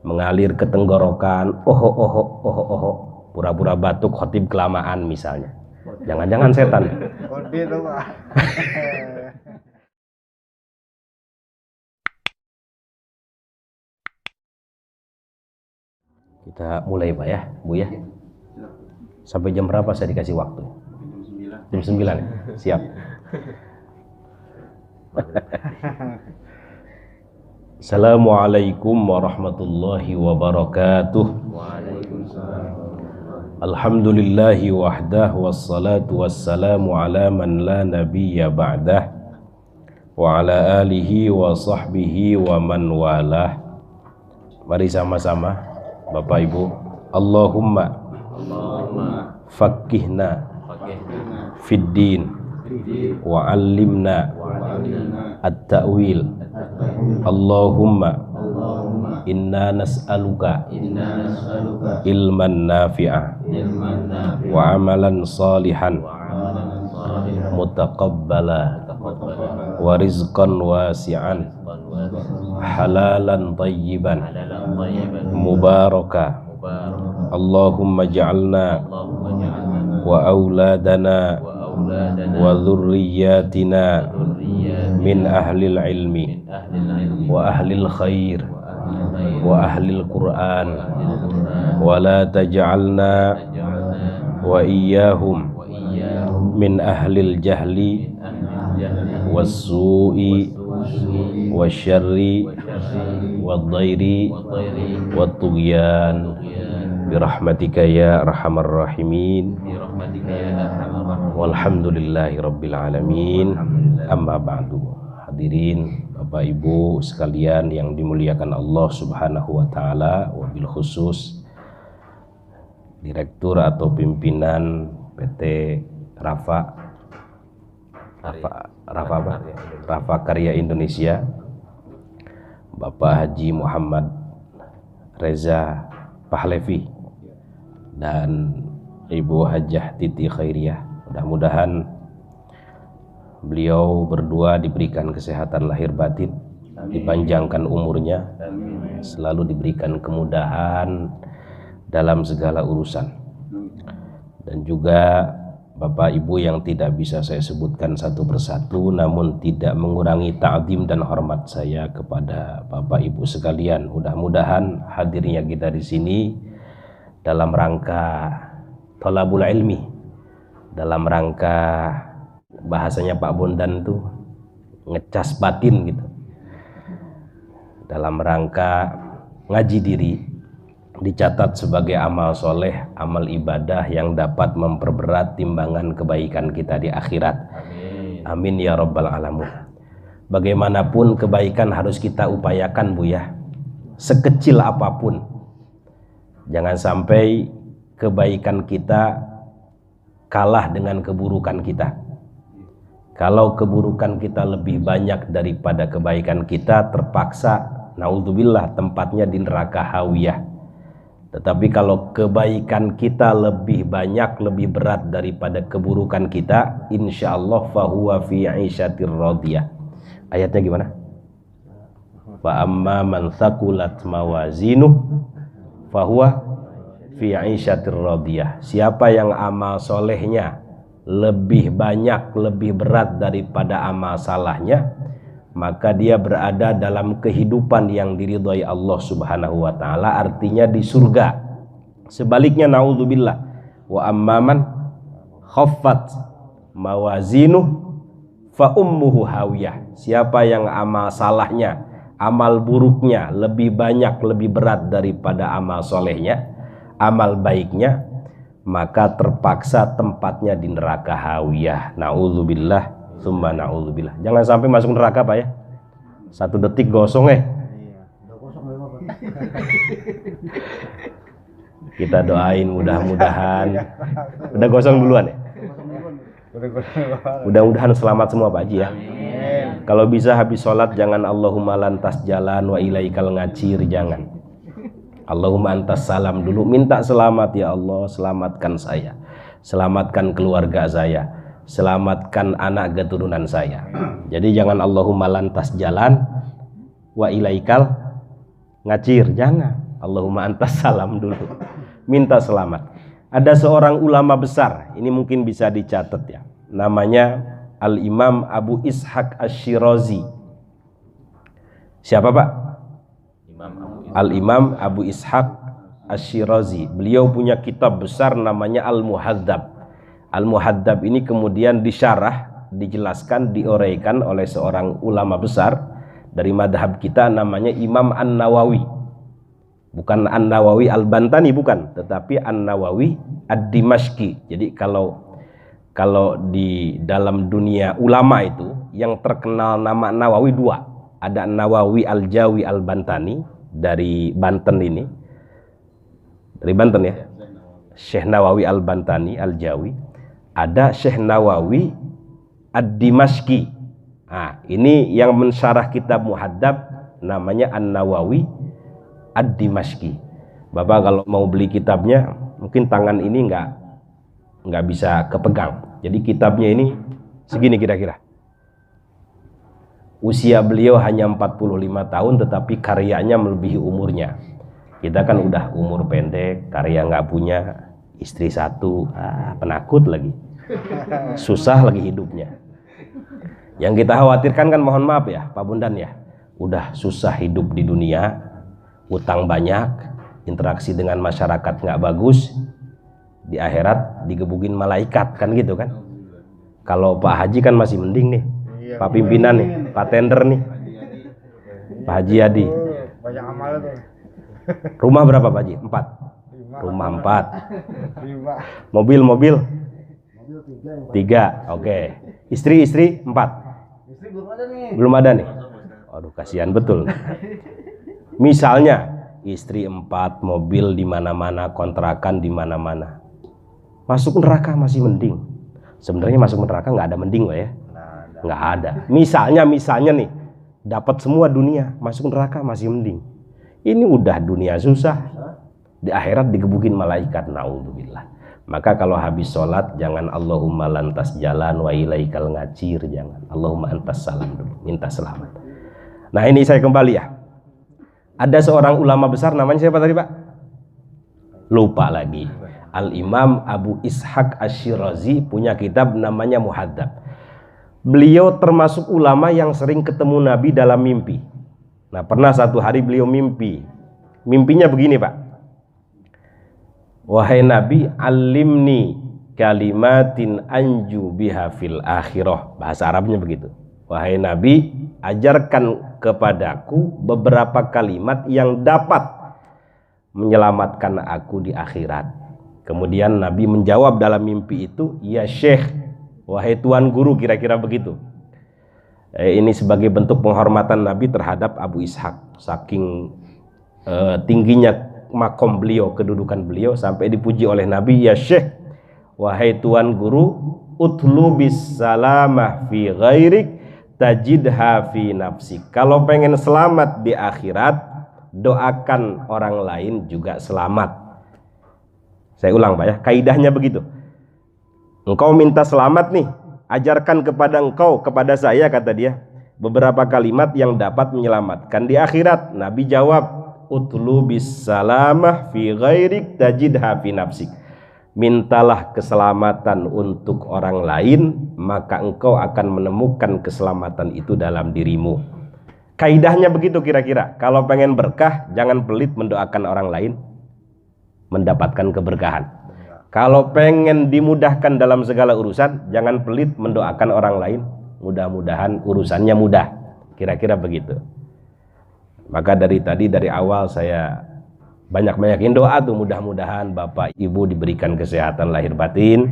mengalir ke tenggorokan, oho, pura-pura batuk, khotib kelamaan misalnya. Jangan-jangan setan. Kita mulai Pak ya, Bu ya. Sampai jam berapa saya dikasih waktu? Jam 9 ya? Siap. Assalamualaikum warahmatullahi wabarakatuh. Alhamdulillahi wahdah wassalatu wassalamu ala man la nabiyya ba'dah wa ala alihi wa sahbihi wa man walah. Mari sama-sama Bapak Ibu, Allahumma faqihna fid din wa 'allimna at-ta'wil. Allahumma inna nas'aluka ilman nafi'a wa amalan salihan mutaqabbala wa rizqan wasi'an halalan tayyiban mubaraka. Allahumma ja'alna wa auladana wa dhurriyyatina min ahlil ilmi wa ahlil khair wa ahlil Qur'an wa la taj'alna wa iyyahum min ahlil jahli was-su'i wasyarri wad-dhairi wat-tughyan birahmatika ya arhamar rahimin walhamdulillahi rabbil alamin. Amma ba'du. Hadirin Bapak Ibu sekalian yang dimuliakan Allah Subhanahu wa taala, wabil khusus Direktur atau pimpinan PT Rafa Karya Indonesia, Bapak Haji Muhammad Reza Pahlevi dan Ibu Hajah Titi Khairiyah. Mudah-mudahan beliau berdua diberikan kesehatan lahir batin, dipanjangkan umurnya, selalu diberikan kemudahan dalam segala urusan. Dan juga Bapak Ibu yang tidak bisa saya sebutkan satu persatu, namun tidak mengurangi ta'zim dan hormat saya kepada Bapak Ibu sekalian. Mudah-mudahan hadirnya kita di sini dalam rangka thalabul ilmi, dalam rangka bahasanya Pak Bondan tuh ngecas batin gitu, dalam rangka ngaji diri, dicatat sebagai amal soleh, amal ibadah yang dapat memperberat timbangan kebaikan kita di akhirat. Amin ya rabbal alamin. Bagaimanapun kebaikan harus kita upayakan Bu ya, sekecil apapun. Jangan sampai kebaikan kita kalah dengan keburukan kita. Kalau keburukan kita lebih banyak daripada kebaikan kita, terpaksa naudzubillah tempatnya di neraka hawiyah. Tetapi kalau kebaikan kita lebih banyak, lebih berat daripada keburukan kita, insyaallah fahuwa fi 'isyatir radiyah. Ayatnya gimana? Fa amma man thaqulat mawazinuh fahuwa fi 'isyatir radiyah. Siapa yang amal solehnya lebih banyak, lebih berat daripada amal salahnya, maka dia berada dalam kehidupan yang diridhai Allah Subhanahu wa taala, artinya di surga. Sebaliknya naudzubillah, wa amman khaffat mawazinuh fa ummuhu hawiyah. Siapa yang amal salahnya, amal buruknya lebih banyak, lebih berat daripada amal solehnya, amal baiknya, maka terpaksa tempatnya di neraka hawiyah. Naudzubillah tsumma naudzubillah. Jangan sampai masuk neraka Pak ya. 1 detik gosong Kita doain mudah-mudahan. Udah gosong duluan ya. Mudah-mudahan selamat semua Pak Haji ya. Kalau bisa habis sholat jangan Allahumma lantas jalan wa ilaikal ngacir, jangan. Allahumma antas salam dulu, minta selamat ya Allah, selamatkan saya, selamatkan keluarga saya, selamatkan anak keturunan saya. Jadi jangan Allahumma lantas jalan wa ilaikal ngacir, jangan. Allahumma antas salam dulu. Minta selamat. Ada seorang ulama besar, ini mungkin bisa dicatat ya. Namanya Al-Imam Abu Ishaq Asy-Syirazi. Siapa Pak? Al-Imam Abu Ishaq Asy-Syirazi. Beliau punya kitab besar namanya Al-Muhadzab. Al-Muhadzab ini kemudian disyarah, dijelaskan, diuraikan oleh seorang ulama besar dari madhab kita namanya Imam An-Nawawi. Bukan An-Nawawi Al-Bantani, bukan, tetapi An-Nawawi Ad-Dimashqi. Jadi kalau di dalam dunia ulama itu yang terkenal nama Nawawi dua. Ada Nawawi Al-Jawi Al-Bantani dari Banten ini. Dari Banten ya. Syekh Nawawi Al-Bantani Al-Jawi. Ada Syekh Nawawi Ad-Dimashqi. Nah, ini yang mensyarah kitab Muhadzab namanya An-Nawawi Ad-Dimashqi. Bapak kalau mau beli kitabnya mungkin tangan ini nggak bisa kepegang. Jadi kitabnya ini segini kira-kira. Usia beliau hanya 45 tahun tetapi karyanya melebihi umurnya. Kita kan udah umur pendek, karya nggak punya, istri satu, penakut lagi. Susah lagi hidupnya. Yang kita khawatirkan kan mohon maaf ya Pak Bundan ya. Udah susah hidup di dunia, utang banyak, interaksi dengan masyarakat nggak bagus, di akhirat digebukin malaikat kan gitu kan. Kalau Pak Haji kan masih mending nih, Pak pimpinan nih, Pak tender nih, Pak Haji Adi. Banyak amal tuh. Rumah berapa Pak Haji? 4. Rumah 4. Mobil 3. Oke. Istri 4. Istri belum ada nih. Belum ada nih. Aduh kasihan betul. Misalnya istri 4, mobil di mana-mana, kontrakan di mana-mana. Masuk neraka masih mending. Sebenarnya masuk neraka nggak ada mending loh ya. Nggak ada. Misalnya nih dapat semua dunia, masuk neraka masih mending. Ini udah dunia susah, di akhirat digebukin malaikat, naudzubillah. Maka kalau habis sholat jangan Allahumma lantas jalan wa ilaikal ngacir, jangan. Allahumma antas salam dulu, minta selamat. Nah ini saya kembali ya. Ada seorang ulama besar namanya siapa tadi Pak? Lupa lagi. Al-Imam Abu Ishaq Asy-Syirazi punya kitab namanya Muhadzab. Beliau termasuk ulama yang sering ketemu Nabi dalam mimpi. Nah pernah satu hari beliau mimpi. Mimpinya begini Pak. Wahai Nabi, alimni kalimatin anju biha fil akhirah. Bahasa Arabnya begitu. Wahai Nabi, ajarkan kepadaku beberapa kalimat yang dapat menyelamatkan aku di akhirat. Kemudian Nabi menjawab dalam mimpi itu, ya Syekh, wahai Tuan Guru, kira-kira begitu. Ini sebagai bentuk penghormatan Nabi terhadap Abu Ishaq. Saking tingginya makom beliau, kedudukan beliau, sampai dipuji oleh Nabi, ya Syekh, wahai Tuan Guru, utlubis salamah fi ghairik tajidha fi nafsik. Kalau pengen selamat di akhirat, doakan orang lain juga selamat. Saya ulang Pak ya, kaidahnya begitu. Engkau minta selamat nih, ajarkan kepada engkau, kepada saya, kata dia, beberapa kalimat yang dapat menyelamatkan di akhirat. Nabi jawab, utlubis salamah fi ghairik tajidha fi nafsik. Mintalah keselamatan untuk orang lain, maka engkau akan menemukan keselamatan itu dalam dirimu. Kaidahnya begitu kira-kira. Kalau pengen berkah, jangan pelit mendoakan orang lain mendapatkan keberkahan. Kalau pengen dimudahkan dalam segala urusan, jangan pelit mendoakan orang lain, mudah-mudahan urusannya mudah. Kira-kira begitu. Maka dari awal saya banyak-banyakin doa tuh, mudah-mudahan Bapak Ibu diberikan kesehatan lahir batin,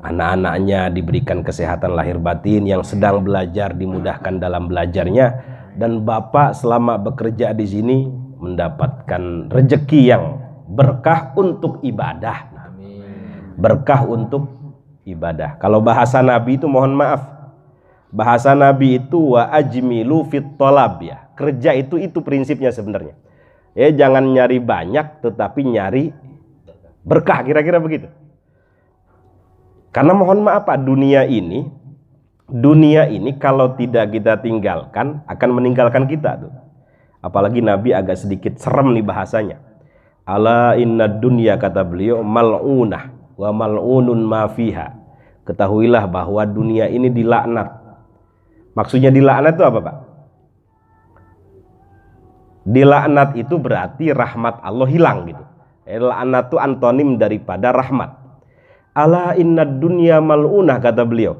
anak-anaknya diberikan kesehatan lahir batin, yang sedang belajar dimudahkan dalam belajarnya, dan Bapak selama bekerja di sini mendapatkan rezeki yang berkah untuk ibadah. Berkah untuk ibadah. Kalau bahasa Nabi itu, mohon maaf, bahasa Nabi itu wa ajmilu fit thalab ya. Kerja itu prinsipnya sebenarnya. Jangan nyari banyak tetapi nyari berkah, kira-kira begitu. Karena mohon maaf Pak, dunia ini kalau tidak kita tinggalkan akan meninggalkan kita tuh. Apalagi Nabi agak sedikit serem nih bahasanya. Ala inna dunya, kata beliau, mal'unah wa mal'unun ma fiha. Ketahuilah bahwa dunia ini dilaknat. Maksudnya dilaknat itu apa, Pak? Dilaknat itu berarti rahmat Allah hilang gitu. Laknat itu antonim daripada rahmat. Ala inna dunya mal'unah, kata beliau.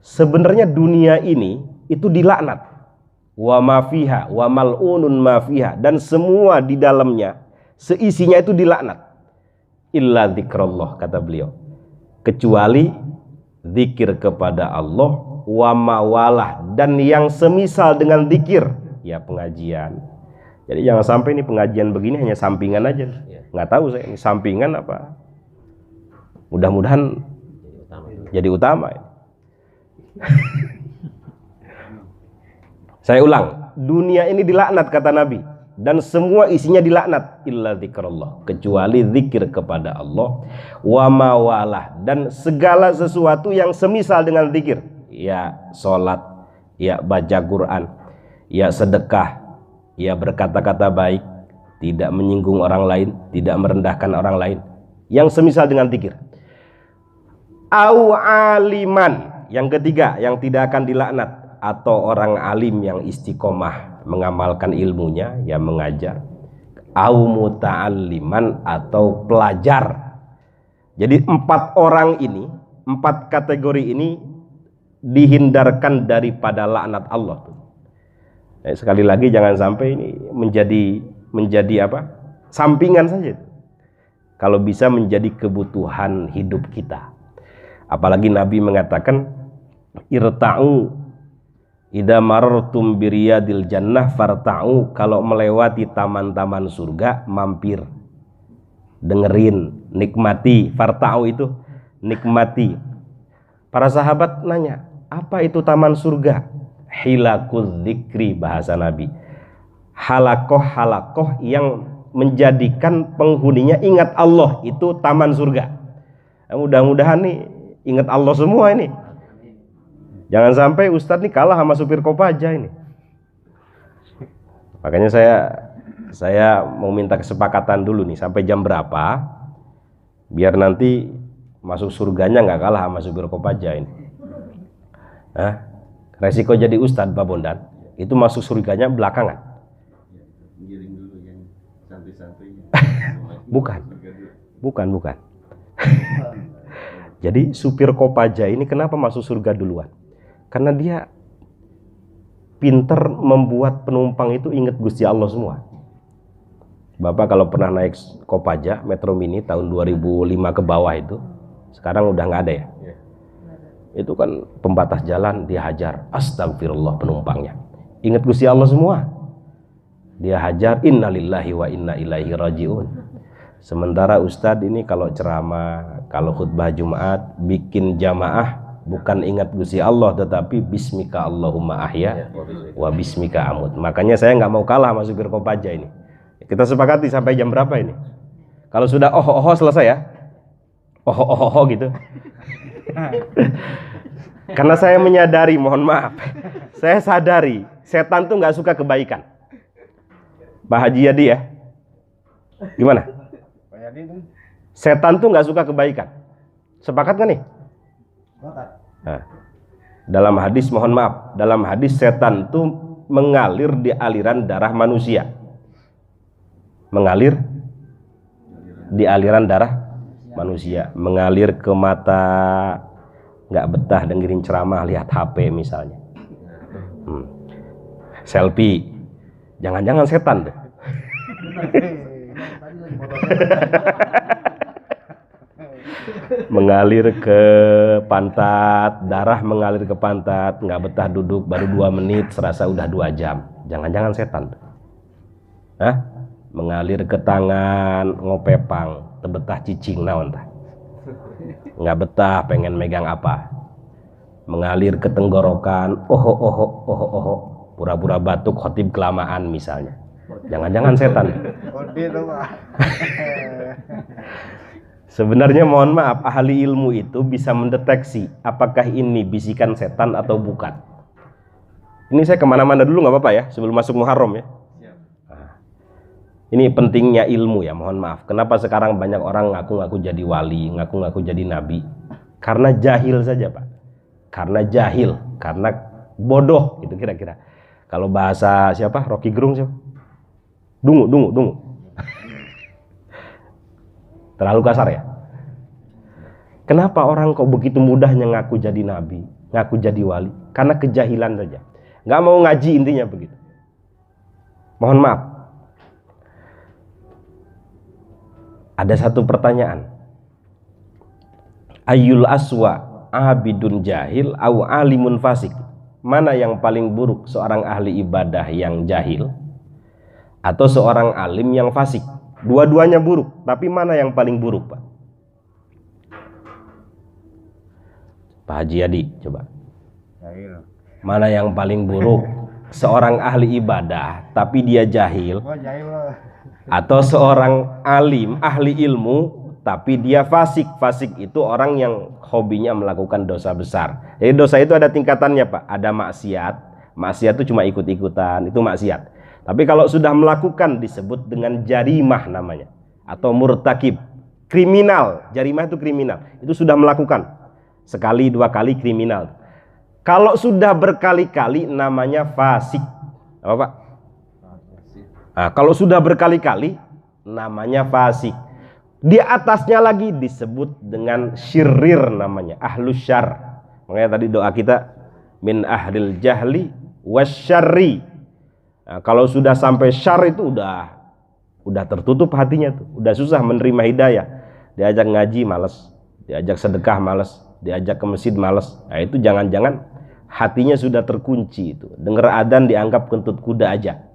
Sebenarnya dunia ini itu dilaknat. Wa ma fiha wa mal'unun ma fiha, dan semua di dalamnya seisinya itu dilaknat. Illa dzikrullah, kata beliau, kecuali zikir kepada Allah, wa mawalah, dan yang semisal dengan zikir, ya pengajian. Jadi jangan sampai ini pengajian begini hanya sampingan aja. Nggak tahu saya ini sampingan apa. Mudah-mudahan jadi utama. Saya ulang, dunia ini dilaknat kata Nabi, dan semua isinya dilaknat illa dzikrullah, kecuali zikir kepada Allah, wa mawalah, dan segala sesuatu yang semisal dengan zikir, ya sholat, ya baca Quran, ya sedekah, ya berkata-kata baik, tidak menyinggung orang lain, tidak merendahkan orang lain, yang semisal dengan zikir. Au aliman, yang ketiga yang tidak akan dilaknat, atau orang alim yang istiqomah mengamalkan ilmunya, ya mengajar. Au muta'alliman, atau pelajar. Jadi 4 orang ini, 4 kategori ini dihindarkan daripada laknat Allah. Sekali lagi jangan sampai ini menjadi apa? Sampingan saja. Kalau bisa menjadi kebutuhan hidup kita. Apalagi Nabi mengatakan, irta'u idza marartum biriyadil jannah farta'u, kalau melewati taman-taman surga mampir, dengerin, nikmati. Farta'u itu nikmati. Para sahabat nanya, apa itu taman surga? Hilakuz dzikri, bahasa Nabi, halakoh yang menjadikan penghuninya ingat Allah, itu taman surga. Mudah-mudahan nih ingat Allah semua ini. Jangan sampai Ustadz nih kalah sama supir Kopaja ini. Makanya saya mau minta kesepakatan dulu nih, sampai jam berapa biar nanti masuk surganya nggak kalah sama supir Kopaja ini. Hah? Resiko jadi Ustadz Pak Bondan itu masuk surganya belakangan. Bukan. Jadi supir Kopaja ini kenapa masuk surga duluan? Karena dia pinter membuat penumpang itu ingat Gusti Allah semua. Bapak kalau pernah naik Kopaja Metro Mini tahun 2005 ke bawah itu, sekarang udah nggak ada ya. Itu kan pembatas jalan dia hajar, astagfirullah penumpangnya. Ingat Gusti Allah semua. Dia hajar, innalillahi wa inna ilaihi rajiun. Sementara Ustadz ini kalau ceramah, kalau khutbah Jumat, bikin jamaah, bukan ingat Gusti Allah, tetapi bismika Allahumma ahya wa bismika amut. Makanya saya nggak mau kalah sama supir Kopaja ini. Kita sepakati sampai jam berapa ini? Kalau sudah selesai ya, gitu. Karena saya menyadari, mohon maaf, saya sadari setan tuh nggak suka kebaikan. Pak Haji Yadi ya, gimana? Setan tuh nggak suka kebaikan. Sepakat kan nih? Nah, dalam hadis, mohon maaf, dalam hadis setan tuh mengalir di aliran darah manusia. Mengalir di aliran darah manusia, mengalir ke mata, nggak betah dengerin ceramah, lihat HP misalnya, selfie, jangan-jangan setan deh. Mengalir ke pantat, darah mengalir ke pantat, nggak betah duduk baru 2 menit serasa udah 2 jam, jangan-jangan setan. Hah? Mengalir ke tangan, ngopepang, tebetah cicing naon tah. Nggak betah pengen megang apa. Mengalir ke tenggorokan, pura-pura batuk, khotib kelamaan misalnya. Jangan-jangan setan. Sebenarnya mohon maaf, ahli ilmu itu bisa mendeteksi apakah ini bisikan setan atau bukan. Ini saya kemana-mana dulu nggak apa-apa ya, sebelum masuk Muharram ya. Ini pentingnya ilmu ya, mohon maaf. Kenapa sekarang banyak orang ngaku-ngaku jadi wali, ngaku-ngaku jadi nabi? Karena jahil saja, Pak. Karena jahil, karena bodoh, gitu kira-kira. Kalau bahasa siapa? Rocky Gerung siapa? Dungu. Terlalu kasar ya? Kenapa orang kok begitu mudahnya ngaku jadi nabi, ngaku jadi wali? Karena kejahilan saja. Nggak mau ngaji, intinya begitu. Mohon maaf. Ada satu pertanyaan. Ayyul aswa abidun jahil au alimun fasik? Mana yang paling buruk, seorang ahli ibadah yang jahil atau seorang alim yang fasik? Dua-duanya buruk, tapi mana yang paling buruk, Pak? Pak Haji Adi, coba. Jahil. Mana yang paling buruk? Seorang ahli ibadah tapi dia jahil, Gua jahil loh. atau seorang alim, ahli ilmu tapi dia fasik? Fasik itu orang yang hobinya melakukan dosa besar. Jadi dosa itu ada tingkatannya, Pak. Ada maksiat. Maksiat itu cuma ikut-ikutan, itu maksiat. Tapi kalau sudah melakukan disebut dengan jarimah namanya, atau murtakib, kriminal. Jarimah itu kriminal, itu sudah melakukan sekali dua kali kriminal. Kalau sudah berkali-kali namanya fasik. Apa, Pak? Nah, kalau sudah berkali-kali namanya fasik. Di atasnya lagi disebut dengan syirir namanya, ahlus syarr. Makanya tadi doa kita min ahlil jahli wasyarri. Nah, kalau sudah sampai syarr itu udah tertutup hatinya tuh, udah susah menerima hidayah. Diajak ngaji malas, diajak sedekah malas, diajak ke masjid malas. Nah, itu jangan-jangan hatinya sudah terkunci itu. Dengar adzan dianggap kentut kuda aja.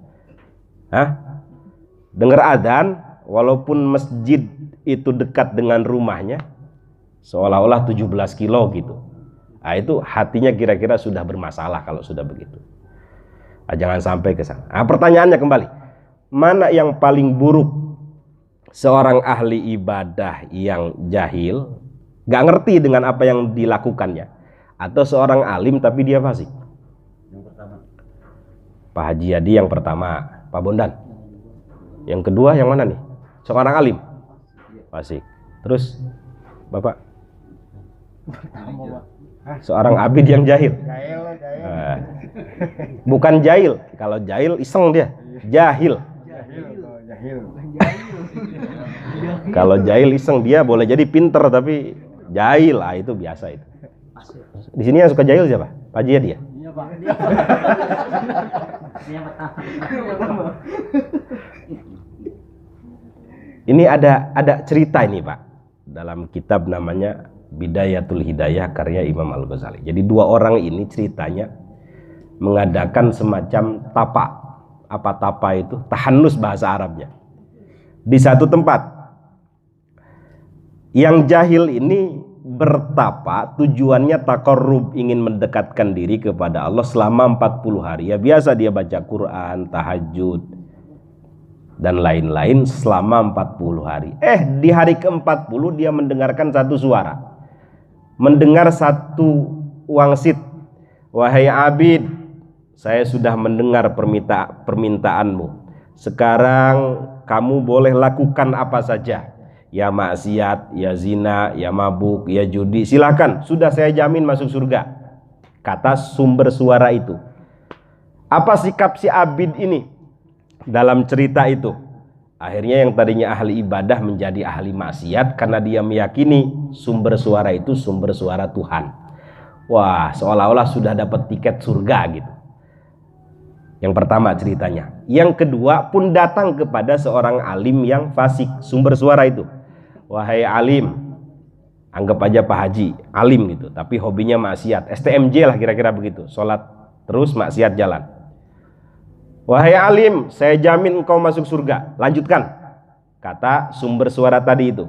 Hah? Dengar adzan walaupun masjid itu dekat dengan rumahnya, seolah-olah 17 kilo gitu. Nah, itu hatinya kira-kira sudah bermasalah kalau sudah begitu. Nah, jangan sampai ke sana. Nah, pertanyaannya kembali, mana yang paling buruk? Seorang ahli ibadah yang jahil, gak ngerti dengan apa yang dilakukannya, atau seorang alim tapi dia fasik? Yang pertama. Pak Haji Adi yang pertama. Pak Bondan yang kedua yang mana nih? Seorang alim fasik. Terus Bapak? Seorang abid yang jahil. Jahil. Nah, bukan jahil. Kalau jahil iseng dia. Jahil. Jahil. Kalau jahil iseng dia boleh jadi pinter tapi jahil. Ah, itu biasa itu. Di sini yang suka jahil siapa? Pak Haji Adi ya? Iya, Pak. Ini ada cerita ini, Pak, dalam kitab namanya Bidayatul Hidayah karya Imam Al-Ghazali. Jadi dua orang ini ceritanya mengadakan semacam tapa. Apa tapa itu? Tahannus bahasa Arabnya. Di satu tempat. Yang jahil ini bertapa, tujuannya taqarrub, ingin mendekatkan diri kepada Allah selama 40 hari. Ya biasa dia baca Quran, tahajud dan lain-lain selama 40 hari. Di hari ke-40 dia mendengarkan satu suara. Mendengar satu wangsit. Wahai abid, saya sudah mendengar permintaanmu. Sekarang kamu boleh lakukan apa saja. Ya maksiat, ya zina, ya mabuk, ya judi, silakan. Sudah saya jamin masuk surga. Kata sumber suara itu. Apa sikap si abid ini dalam cerita itu? Akhirnya yang tadinya ahli ibadah menjadi ahli maksiat karena dia meyakini sumber suara itu sumber suara Tuhan. Wah, seolah-olah sudah dapat tiket surga gitu. Yang pertama ceritanya. Yang kedua pun datang kepada seorang alim yang fasik, sumber suara itu. Wahai alim, anggap aja Pak Haji, alim gitu, tapi hobinya maksiat, STMJ lah kira-kira begitu, sholat terus maksiat jalan. Wahai alim, saya jamin engkau masuk surga, lanjutkan, kata sumber suara tadi itu.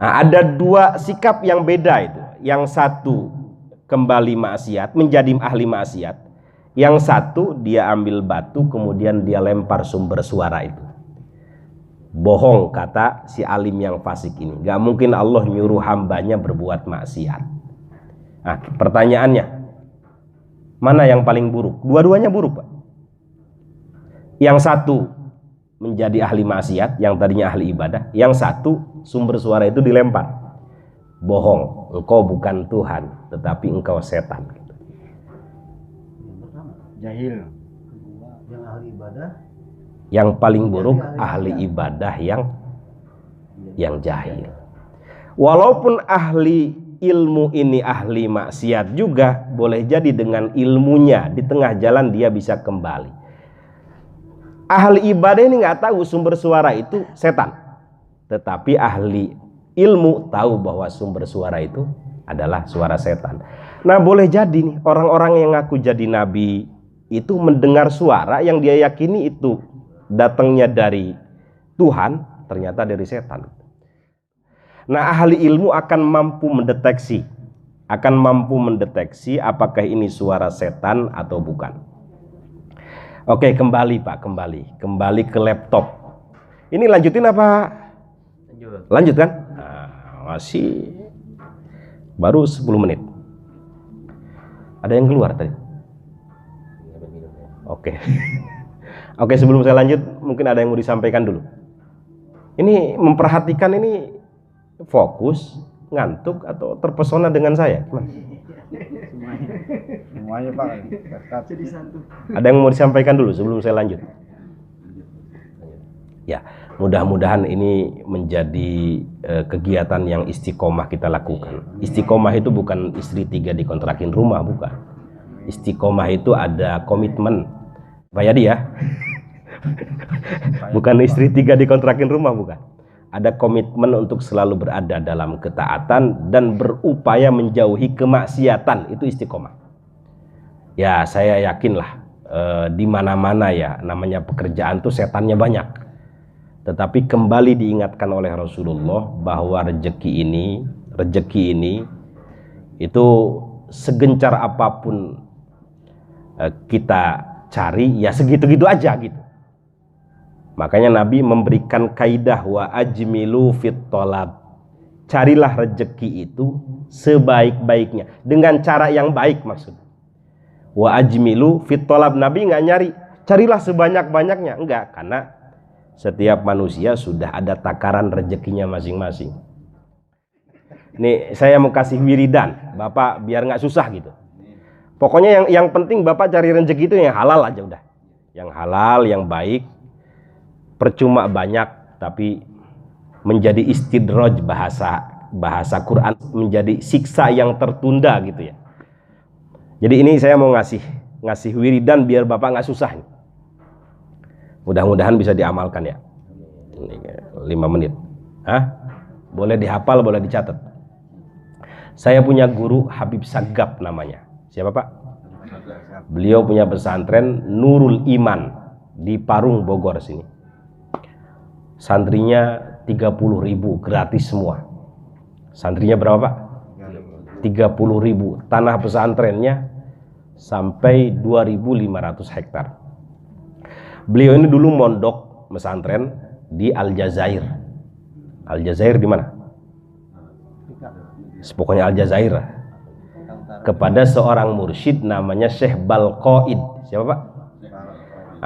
Nah, ada dua sikap yang beda itu. Yang satu kembali maksiat, menjadi ahli maksiat. Yang satu dia ambil batu kemudian dia lempar sumber suara itu. Bohong kata si alim yang fasik ini. Gak mungkin Allah nyuruh hambanya berbuat maksiat. Nah, pertanyaannya, mana yang paling buruk? Dua-duanya buruk, Pak. Yang satu menjadi ahli maksiat, yang tadinya ahli ibadah. Yang satu sumber suara itu dilempar. Bohong, engkau bukan Tuhan, tetapi engkau setan. Jahil. Yang ahli ibadah. Yang paling buruk ahli ibadah yang jahil. Walaupun ahli ilmu ini ahli maksiat juga, boleh jadi dengan ilmunya di tengah jalan dia bisa kembali. Ahli ibadah ini nggak tahu sumber suara itu setan, tetapi ahli ilmu tahu bahwa sumber suara itu adalah suara setan. Nah, boleh jadi nih orang-orang yang ngaku jadi nabi itu mendengar suara yang dia yakini itu datangnya dari Tuhan, ternyata dari setan. Nah, ahli ilmu akan mampu mendeteksi apakah ini suara setan atau bukan. Oke, kembali Pak, kembali ke laptop. Ini lanjutin apa? Lanjut kan? Nah, masih baru 10 menit. Ada yang keluar tadi? Oke. Oke, sebelum saya lanjut, mungkin ada yang mau disampaikan dulu. Ini memperhatikan ini fokus, ngantuk, atau terpesona dengan saya? Gimana? Semuanya Pak. Jadi satu. Ada yang mau disampaikan dulu sebelum saya lanjut? Ya, mudah-mudahan ini menjadi kegiatan yang istiqomah kita lakukan. Istiqomah itu bukan istri 3 dikontrakin rumah, bukan. Istiqomah itu ada komitmen. Pak Yadi ya. Bukan istri 3 dikontrakin rumah, bukan. Ada komitmen untuk selalu berada dalam ketaatan dan berupaya menjauhi kemaksiatan, itu istiqomah. Ya, saya yakinlah di mana-mana ya namanya pekerjaan tuh setannya banyak. Tetapi kembali diingatkan oleh Rasulullah bahwa rezeki ini itu segencar apapun kita cari, ya segitu-gitu aja gitu. Makanya Nabi memberikan kaidah wa ajmilu fit thalab. Carilah rezeki itu sebaik-baiknya, dengan cara yang baik maksud. Wa ajmilu fit thalab, Nabi nggak nyari carilah sebanyak-banyaknya, enggak, karena setiap manusia sudah ada takaran rezekinya masing-masing. Nih saya mau kasih wiridan, Bapak biar nggak susah gitu. Pokoknya yang penting Bapak cari rezeki itu yang halal aja udah. Yang halal, yang baik. Percuma banyak tapi menjadi istidraj, bahasa Quran, menjadi siksa yang tertunda gitu ya. Jadi ini saya mau ngasih wiridan biar Bapak nggak susah. Mudah-mudahan bisa diamalkan ya. 5 menit. Boleh dihafal, boleh dicatat. Saya punya guru Habib Sagab namanya. Siapa Pak? Beliau punya pesantren Nurul Iman di Parung, Bogor sini. Santrinya 30.000 gratis semua. Santrinya berapa Pak? 30.000. Tanah pesantrennya sampai 2.500 hektar. Beliau ini dulu mondok pesantren di Aljazair. Aljazair di mana? Pokoknya Aljazair. Kepada seorang mursyid namanya Syekh Balqaid. Siapa Pak?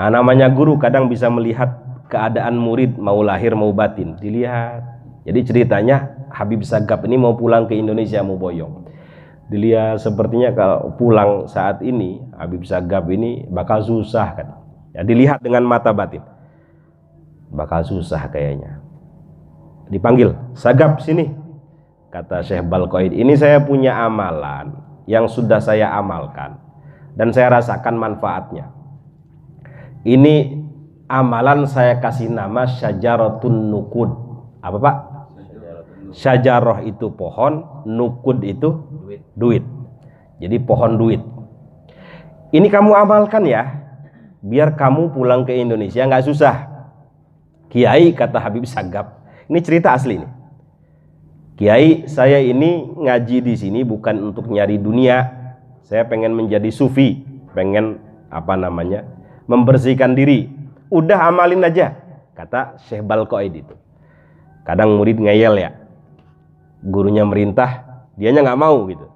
Namanya guru kadang bisa melihat keadaan murid mau lahir mau batin, dilihat. Jadi ceritanya Habib Sagab ini mau pulang ke Indonesia, mau boyong. Dilihat sepertinya kalau pulang saat ini Habib Sagab ini bakal susah kan. Ya, dilihat dengan mata batin. Bakal susah kayaknya. Dipanggil, Sagab sini. Kata Syekh Balqaid, ini saya punya amalan yang sudah saya amalkan dan saya rasakan manfaatnya. Ini amalan saya kasih nama syajaratun nukud. Apa Pak? Syajarah itu pohon, nukud itu duit. Jadi pohon duit. Ini kamu amalkan ya, biar kamu pulang ke Indonesia nggak susah. Kiai, kata Habib Sagab, ini cerita asli nih. Kiai, saya ini ngaji di sini bukan untuk nyari dunia. Saya pengen menjadi sufi, pengen membersihkan diri. Udah amalin aja, kata Syekh Balqaid itu. Kadang murid ngeyel ya, gurunya merintah, dianya nggak mau gitu.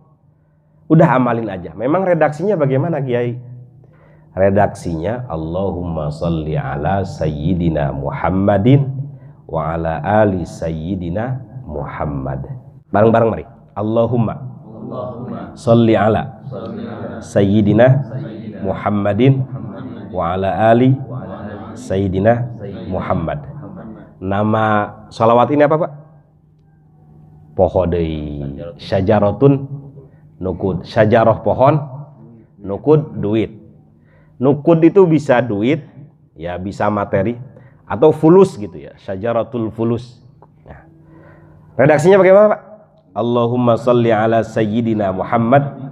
Udah amalin aja. Memang redaksinya bagaimana Kiai? Redaksinya Allahumma sholli ala sayyidina Muhammadin wa ala ali sayyidina Muhammad. Bareng-bareng mari. Allahumma sholli ala sayyidina Muhammadin wa ala ali sayyidina Muhammad. Nama sholawat ini apa, Pak? Pohon deui. Syajaratun nukud. Syajarah pohon, nukud duit. Nukud itu bisa duit, ya bisa materi, atau fulus gitu ya. Syajaratul fulus. Nah, redaksinya bagaimana, Pak? Allahumma sholli ala sayyidina Muhammad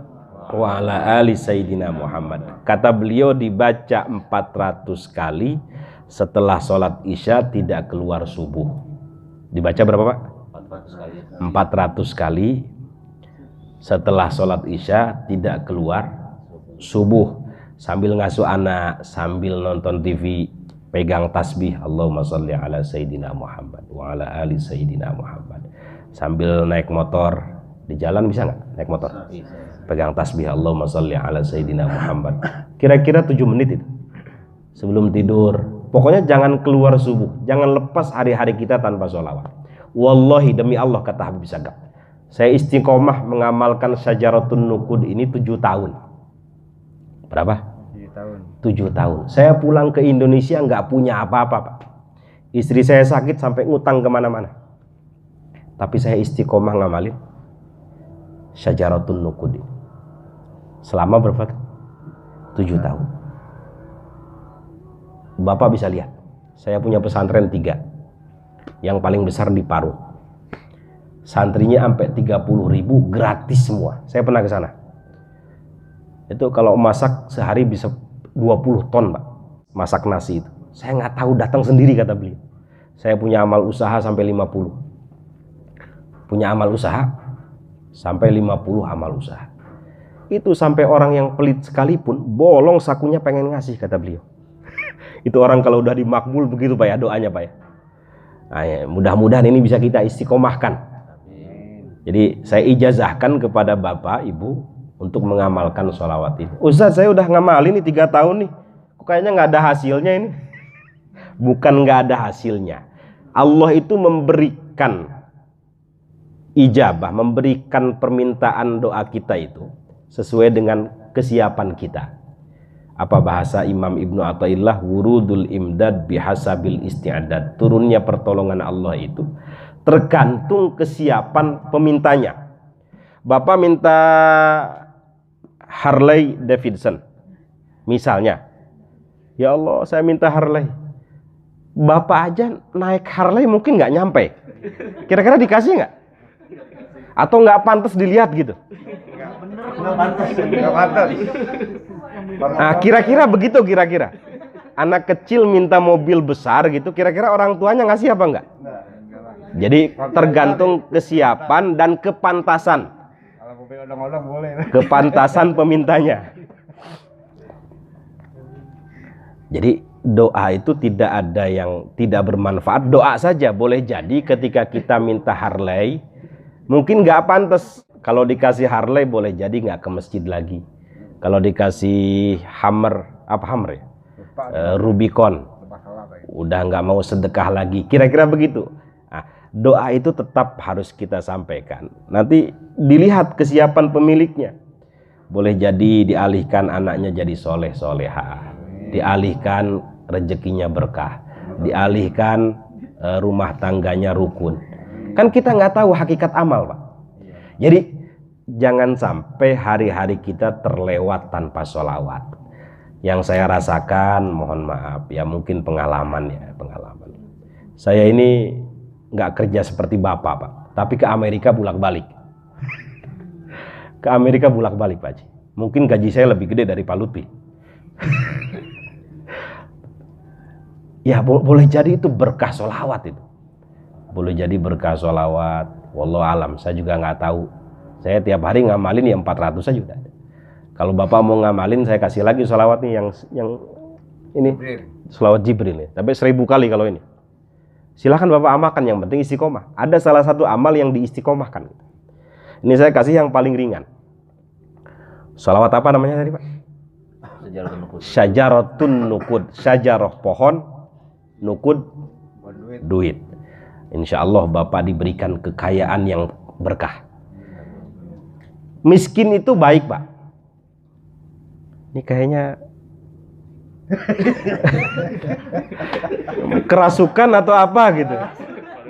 wa ala ali sayyidina Muhammad. Kata beliau dibaca 400 kali setelah sholat isya tidak keluar subuh. Dibaca berapa, Pak? 400 kali setelah sholat isya tidak keluar subuh. Sambil ngasuh anak, sambil nonton TV, pegang tasbih Allahumma sholli ala sayyidina Muhammad wa ala ali sayyidina Muhammad. Sambil naik motor, di jalan bisa nggak naik motor? Pegang tasbih Allahumma sholli ala sayyidina Muhammad. Kira-kira 7 menit itu sebelum tidur. Pokoknya jangan keluar subuh, jangan lepas hari-hari kita tanpa sholawat. Wallahi demi Allah, kata Habib Sagaf, saya istiqomah mengamalkan syajaratun nukud ini 7 tahun. Berapa? 7 tahun. 7 tahun. Saya pulang ke Indonesia nggak punya apa-apa, Pak. Istri saya sakit sampai ngutang kemana-mana. Tapi saya istiqomah ngamalin syajaratun nukud ini. Selama berapa? 7 tahun. Bapak bisa lihat, saya punya pesantren 3. Yang paling besar di Parung. Santrinya sampai 30.000 gratis semua. Saya pernah ke sana. Itu kalau masak sehari bisa 20 ton, Pak. Masak nasi itu. Saya nggak tahu, datang sendiri kata beliau. Saya punya amal usaha sampai 50. Punya amal usaha sampai 50 amal usaha. Itu sampai orang yang pelit sekalipun bolong sakunya pengen ngasih kata beliau. Itu orang kalau udah dimakbul begitu, Pak ya, doanya, Pak ya. Nah, ya, mudah-mudahan ini bisa kita istiqomahkan. Jadi saya ijazahkan kepada Bapak Ibu untuk mengamalkan sholawat ini. Ustaz, saya udah ngamalin nih 3 tahun nih, kok kayaknya nggak ada hasilnya ini. Bukan nggak ada hasilnya, Allah itu memberikan ijabah, memberikan permintaan doa kita itu sesuai dengan kesiapan kita. Apa bahasa Imam Ibnu Athaillah, wurudul imdad bihasabil isti'adad. Turunnya pertolongan Allah itu tergantung kesiapan pemintanya. Bapak minta Harley Davidson misalnya, ya Allah saya minta Harley. Bapak aja naik Harley mungkin nggak nyampe. Kira-kira dikasih nggak? Atau nggak pantas dilihat gitu? Nggak pantas. Nah, kira-kira begitu, kira-kira. Anak kecil minta mobil besar gitu, kira-kira orang tuanya ngasih apa enggak? Jadi tergantung kesiapan dan kepantasan. Kalau mobil odong-odong boleh. Kepantasan pemintanya. Jadi doa itu tidak ada yang tidak bermanfaat. Doa saja boleh jadi ketika kita minta Harley mungkin nggak pantas. Kalau dikasih Harley boleh jadi nggak ke masjid lagi. Kalau dikasih Hummer, apa Hummer ya? Rubicon, udah nggak mau sedekah lagi. Kira-kira begitu. Nah, doa itu tetap harus kita sampaikan. Nanti dilihat kesiapan pemiliknya. Boleh jadi dialihkan anaknya jadi soleh soleha, dialihkan rezekinya berkah, dialihkan rumah tangganya rukun. Kan kita nggak tahu hakikat amal, Pak. Jadi jangan sampai hari-hari kita terlewat tanpa sholawat. Yang saya rasakan, mohon maaf ya, mungkin pengalaman ya, pengalaman. Saya ini nggak kerja seperti Bapak, Pak, tapi ke Amerika bolak-balik. Ke Amerika bolak-balik, Pak Haji. Mungkin gaji saya lebih gede dari Pak Lutfi. Ya boleh jadi itu berkah sholawat itu. Boleh jadi berkah sholawat. Wallahu alam, saya juga nggak tahu. Saya tiap hari ngamalin ya 400 saja udah. Kalau Bapak mau ngamalin, saya kasih lagi sholawat nih yang ini, sholawat Jibril nih. Tapi 1000 kali kalau ini. Silahkan Bapak amalkan, yang penting istiqomah. Ada salah satu amal yang diistiqomahkan. Ini saya kasih yang paling ringan. Sholawat apa namanya tadi, Pak? Syajaratun nukud, syajarah pohon, nukud duit. Insya Allah Bapak diberikan kekayaan yang berkah. Miskin itu baik, Pak. Ini kayaknya kerasukan atau apa gitu.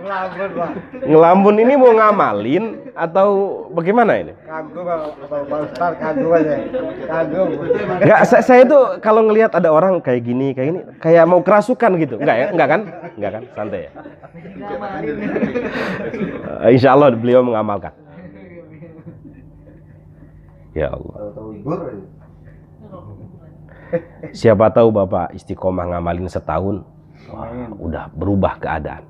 Ngelambun, Pak. Ngelambun ini mau ngamalin atau bagaimana ini? Kagum, Pak Ustaz, kagum aja. Kagum. Enggak, saya tuh kalau ngelihat ada orang kayak gini, kayak mau kerasukan gitu. Enggak ya? Enggak kan? Enggak kan? Santai ya. Insya Allah beliau mengamalkan. Ya Allah. Tahu libur aja. Siapa tahu Bapak istiqomah ngamalin setahun, wah, udah berubah keadaan.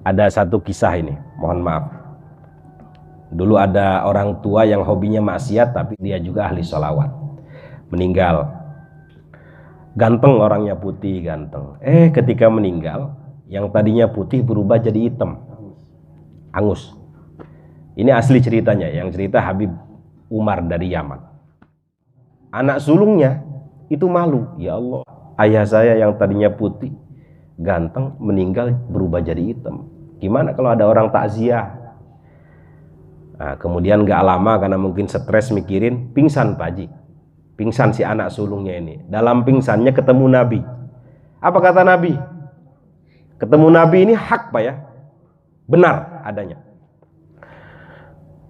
Ada satu kisah ini, mohon maaf. Dulu ada orang tua yang hobinya maksiat tapi dia juga ahli sholawat. Meninggal. Ganteng orangnya, putih ganteng. Ketika meninggal, yang tadinya putih berubah jadi hitam. Angus. Ini asli ceritanya, yang cerita Habib Umar dari Yaman. Anak sulungnya itu malu, ya Allah, ayah saya yang tadinya putih, ganteng, meninggal berubah jadi hitam. Gimana kalau ada orang takziah? Nah, kemudian gak lama karena mungkin stres mikirin, pingsan Pak Haji. Pingsan si anak sulungnya ini. Dalam pingsannya ketemu Nabi. Apa kata Nabi? Ketemu Nabi ini hak Pak ya, benar adanya.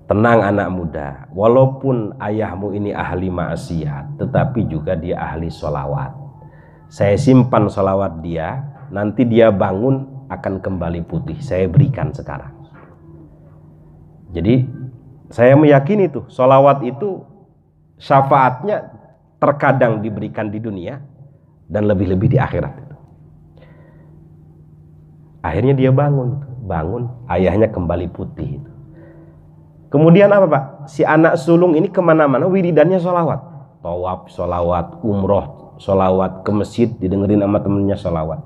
Tenang anak muda, walaupun ayahmu ini ahli maksiat, tetapi juga dia ahli sholawat. Saya simpan sholawat dia, nanti dia bangun akan kembali putih. Saya berikan sekarang. Jadi saya meyakini tuh, sholawat itu syafaatnya terkadang diberikan di dunia dan lebih-lebih di akhirat. Akhirnya dia bangun, ayahnya kembali putih. Kemudian apa Pak? Si anak sulung ini kemana-mana wiridannya sholawat. Tawaf sholawat, umroh sholawat, ke masjid didengerin sama temennya sholawat.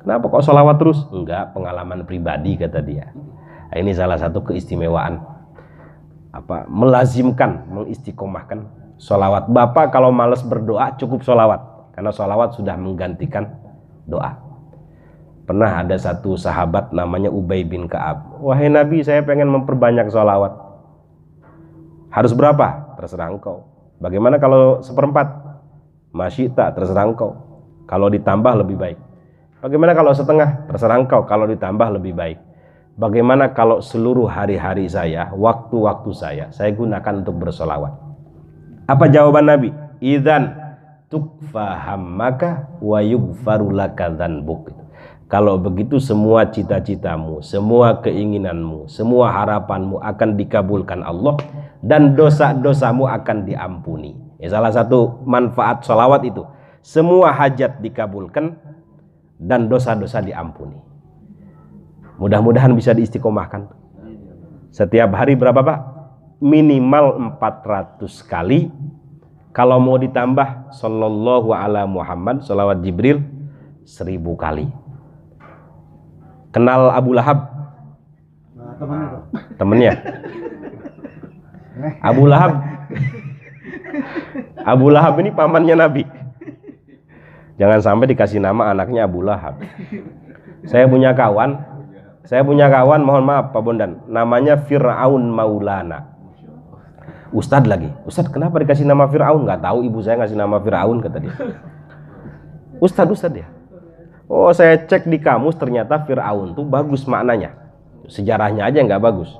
Kenapa kok sholawat terus? Enggak, pengalaman pribadi kata dia. Nah, ini salah satu keistimewaan. Melazimkan, mengistiqomahkan sholawat. Bapak kalau malas berdoa cukup sholawat. Karena sholawat sudah menggantikan doa. Pernah ada satu sahabat namanya Ubay bin Ka'ab. Wahai Nabi, saya pengen memperbanyak sholawat. Harus berapa? Terserah engkau. Bagaimana kalau seperempat? Masyita, terserah engkau. Kalau ditambah lebih baik. Bagaimana kalau setengah? Terserah engkau. Kalau ditambah lebih baik. Bagaimana kalau seluruh hari-hari saya, waktu-waktu saya gunakan untuk bersolawat? Apa jawaban Nabi? Idzan tukfahammaka wa yughfaru laka dzanbuk. Kalau begitu semua cita-citamu, semua keinginanmu, semua harapanmu akan dikabulkan Allah dan dosa-dosamu akan diampuni. Salah satu manfaat sholawat itu, semua hajat dikabulkan dan dosa-dosa diampuni. Mudah-mudahan bisa diistiqomahkan. Setiap hari berapa Pak? Minimal 400 kali. Kalau mau ditambah sallallahu ala Muhammad, sholawat Jibril 1000 kali. Kenal Abu Lahab? Temennya. Abu Lahab. Abu Lahab ini pamannya Nabi. Jangan sampai dikasih nama anaknya Abu Lahab. Saya punya kawan, mohon maaf Pak Bondan, namanya Fir'aun Maulana. Ustadz lagi. Ustadz kenapa dikasih nama Fir'aun? Nggak tahu, ibu saya ngasih nama Fir'aun kata dia. Ustadz ya. Oh, saya cek di kamus ternyata Fir'aun tuh bagus maknanya. Sejarahnya aja nggak bagus.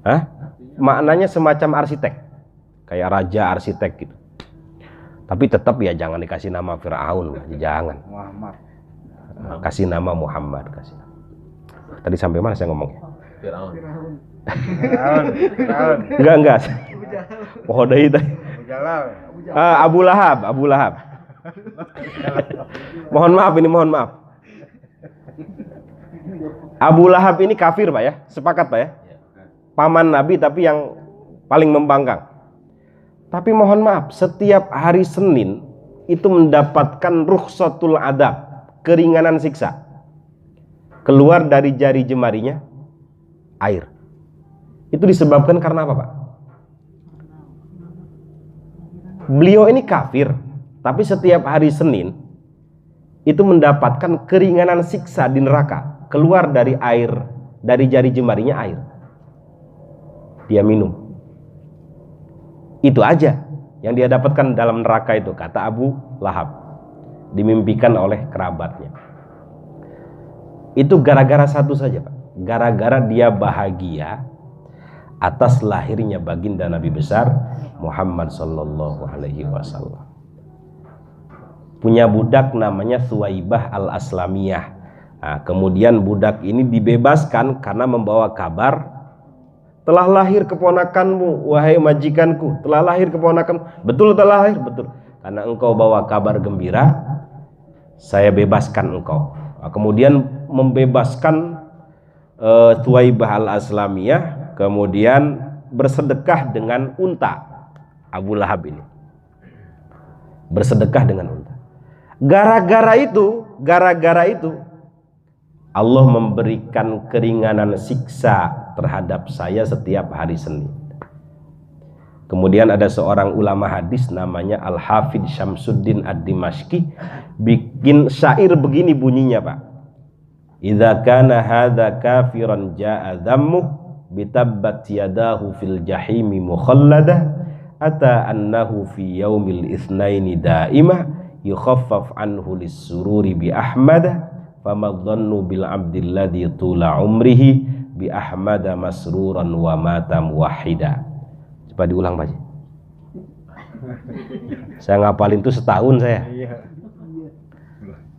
Hah? Maknanya semacam arsitek. Kayak raja arsitek gitu. Tapi tetap ya jangan dikasih nama Fir'aun, jangan. Muhammad. Kasih nama Muhammad, kasih. Tadi sampai mana saya ngomongnya? Firaun. Enggak. Pohodai tadi. Abu Lahab. Mohon maaf. Abu Lahab ini kafir Pak ya, sepakat Pak ya. Paman Nabi tapi yang paling membangkang. Tapi mohon maaf, setiap hari Senin itu mendapatkan rukhsatul adab, keringanan siksa. Keluar dari jari jemarinya air. Itu disebabkan karena apa, Pak? Beliau ini kafir, tapi setiap hari Senin itu mendapatkan keringanan siksa di neraka, keluar dari air, dari jari jemarinya air. Dia minum. Itu aja yang dia dapatkan dalam neraka itu, kata Abu Lahab, dimimpikan oleh kerabatnya. Itu gara-gara satu saja, Pak. Gara-gara dia bahagia atas lahirnya baginda Nabi besar Muhammad sallallahu alaihi wasallam. Punya budak namanya Thuwaibah al-Aslamiyah. Nah, kemudian budak ini dibebaskan karena membawa kabar, telah lahir keponakanmu, wahai majikanku, telah lahir keponakanmu. Betul telah lahir? Betul. Karena engkau bawa kabar gembira, saya bebaskan engkau. Nah, kemudian membebaskan Thuwaibah al-Aslamiyah, kemudian bersedekah dengan unta. Abu Lahab ini bersedekah dengan unta. Gara-gara itu Allah memberikan keringanan siksa terhadap saya setiap hari Senin. Kemudian ada seorang ulama hadis namanya Al-Hafidh Syamsuddin Ad-Dimashqi bikin syair begini bunyinya, Pak. Idza kana hadza kafiran jaa dhammuh bitabbat yadahu fil jahimi mukhalladah ata annahu fi yaumil itsnaini daimah yukhaffaf anhu lis-sururi bi ahmada famadhannu bil abdil ladzi tula umrihi bi ahmada masruran wa mata muwahhida. Coba diulang, Pak. Saya ngapalin itu setahun saya.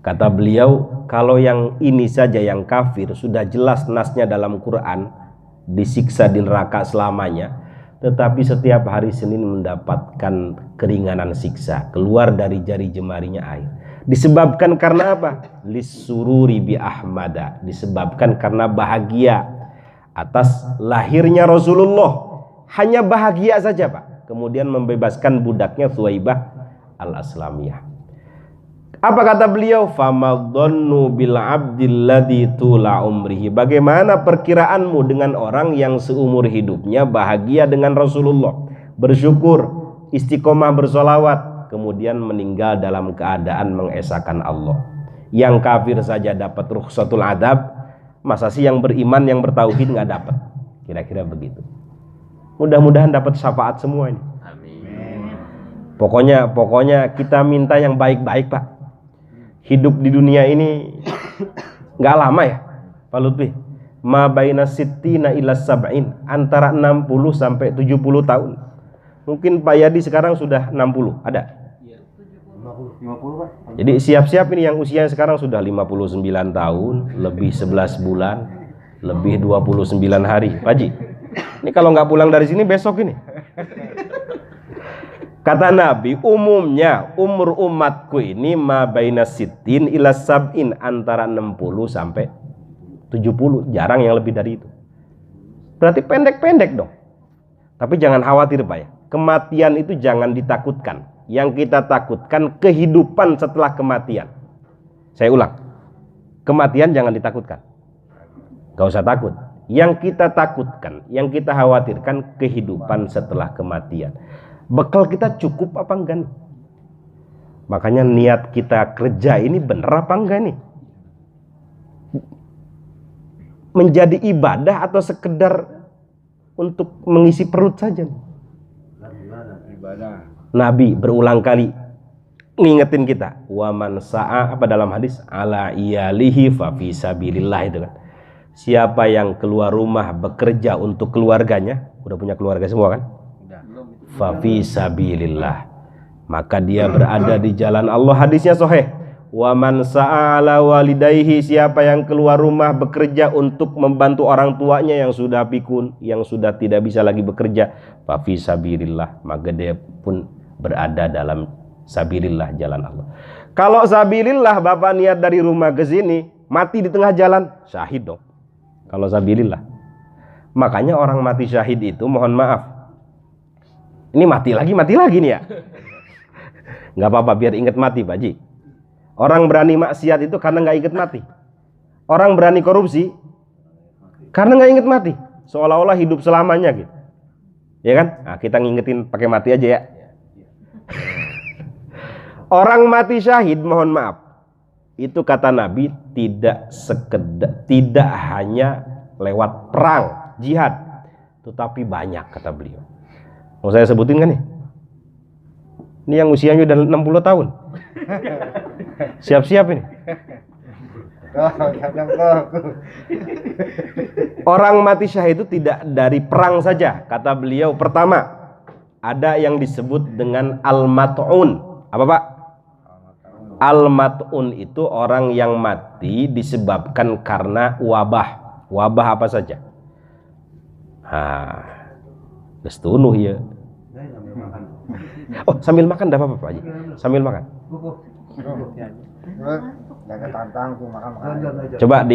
Kata beliau, kalau yang ini saja yang kafir sudah jelas nasnya dalam Quran, disiksa di neraka selamanya, tetapi setiap hari Senin mendapatkan keringanan siksa, keluar dari jari jemarinya air. Disebabkan karena apa? Lis-sururi bi ahmada, disebabkan karena bahagia atas lahirnya Rasulullah. Hanya bahagia saja, Pak. Kemudian membebaskan budaknya Thuwaibah al-Aslamiyah. Apa kata beliau? Famadhannu bil abdil ladzi tula umrihi. Bagaimana perkiraanmu dengan orang yang seumur hidupnya bahagia dengan Rasulullah, bersyukur, istiqomah bersolawat, kemudian meninggal dalam keadaan mengesahkan Allah. Yang kafir saja dapat rukhsatul adab, masa sih yang beriman, yang bertauhid nggak dapat? Kira-kira begitu. Mudah-mudahan dapat syafaat semua ini. Amin. Pokoknya kita minta yang baik-baik, Pak. Hidup di dunia ini nggak lama ya, Pak Lutfi. Ma baina sittina ila sab'in, antara 60 sampai 70 tahun. Mungkin Pak Yadi sekarang sudah 60, ada? 50, Pak. Jadi siap-siap ini yang usianya sekarang sudah 59 tahun, lebih 11 bulan, lebih 29 hari. Pak Haji, ini kalau nggak pulang dari sini besok ini. Kata Nabi, umumnya umur umatku ini ma baina sittin ila sab'in, antara 60 sampai 70, jarang yang lebih dari itu. Berarti pendek-pendek dong. Tapi jangan khawatir, Pak ya. Kematian itu jangan ditakutkan. Yang kita takutkan kehidupan setelah kematian. Saya ulang. Kematian jangan ditakutkan. Gak usah takut. Yang kita takutkan, yang kita khawatirkan kehidupan setelah kematian. Bekal kita cukup apa enggak nih? Makanya niat kita kerja ini bener apa enggak nih? Menjadi ibadah atau sekedar untuk mengisi perut saja nih? Ibadah. Nabi berulang kali ngingetin kita, wa man sa'a, apa dalam hadis, ala iyalihi fa fi sabilillah, itu kan. Siapa yang keluar rumah bekerja untuk keluarganya, udah punya keluarga semua kan? Fa fi sabilillah, maka dia berada di jalan Allah. Hadisnya sahih. Wa man sa'ala walidayhi, siapa yang keluar rumah bekerja untuk membantu orang tuanya yang sudah pikun, yang sudah tidak bisa lagi bekerja, fa fi sabilillah, maka dia pun berada dalam sabilillah, jalan Allah. Kalau sabilillah Bapak niat dari rumah ke sini, mati di tengah jalan, syahid dong. Kalau sabilillah. Makanya orang mati syahid itu, mohon maaf, ini mati lagi nih ya. Nggak apa-apa, biar ingat mati, Pak Haji. Orang berani maksiat itu karena nggak ingat mati. Orang berani korupsi karena nggak ingat mati. seolah-olah hidup selamanya gitu. Ya kan? Nah, kita ngingetin pakai mati aja ya. Orang mati syahid, mohon maaf, itu kata Nabi tidak hanya lewat perang, jihad, tetapi banyak kata beliau. Mau saya sebutin kan nih? Ini yang usianya udah 60 tahun. Siap-siap ini. Orang mati syahid itu tidak dari perang saja. Kata beliau, pertama, ada yang disebut dengan al-mat'un. Apa Pak? Al-mat'un itu orang yang mati disebabkan karena wabah. Wabah apa saja? Gestunuh ya. Oh, sambil makan enggak apa-apa Pak Haji. Sambil makan. Jangan tantang tuh makan. Coba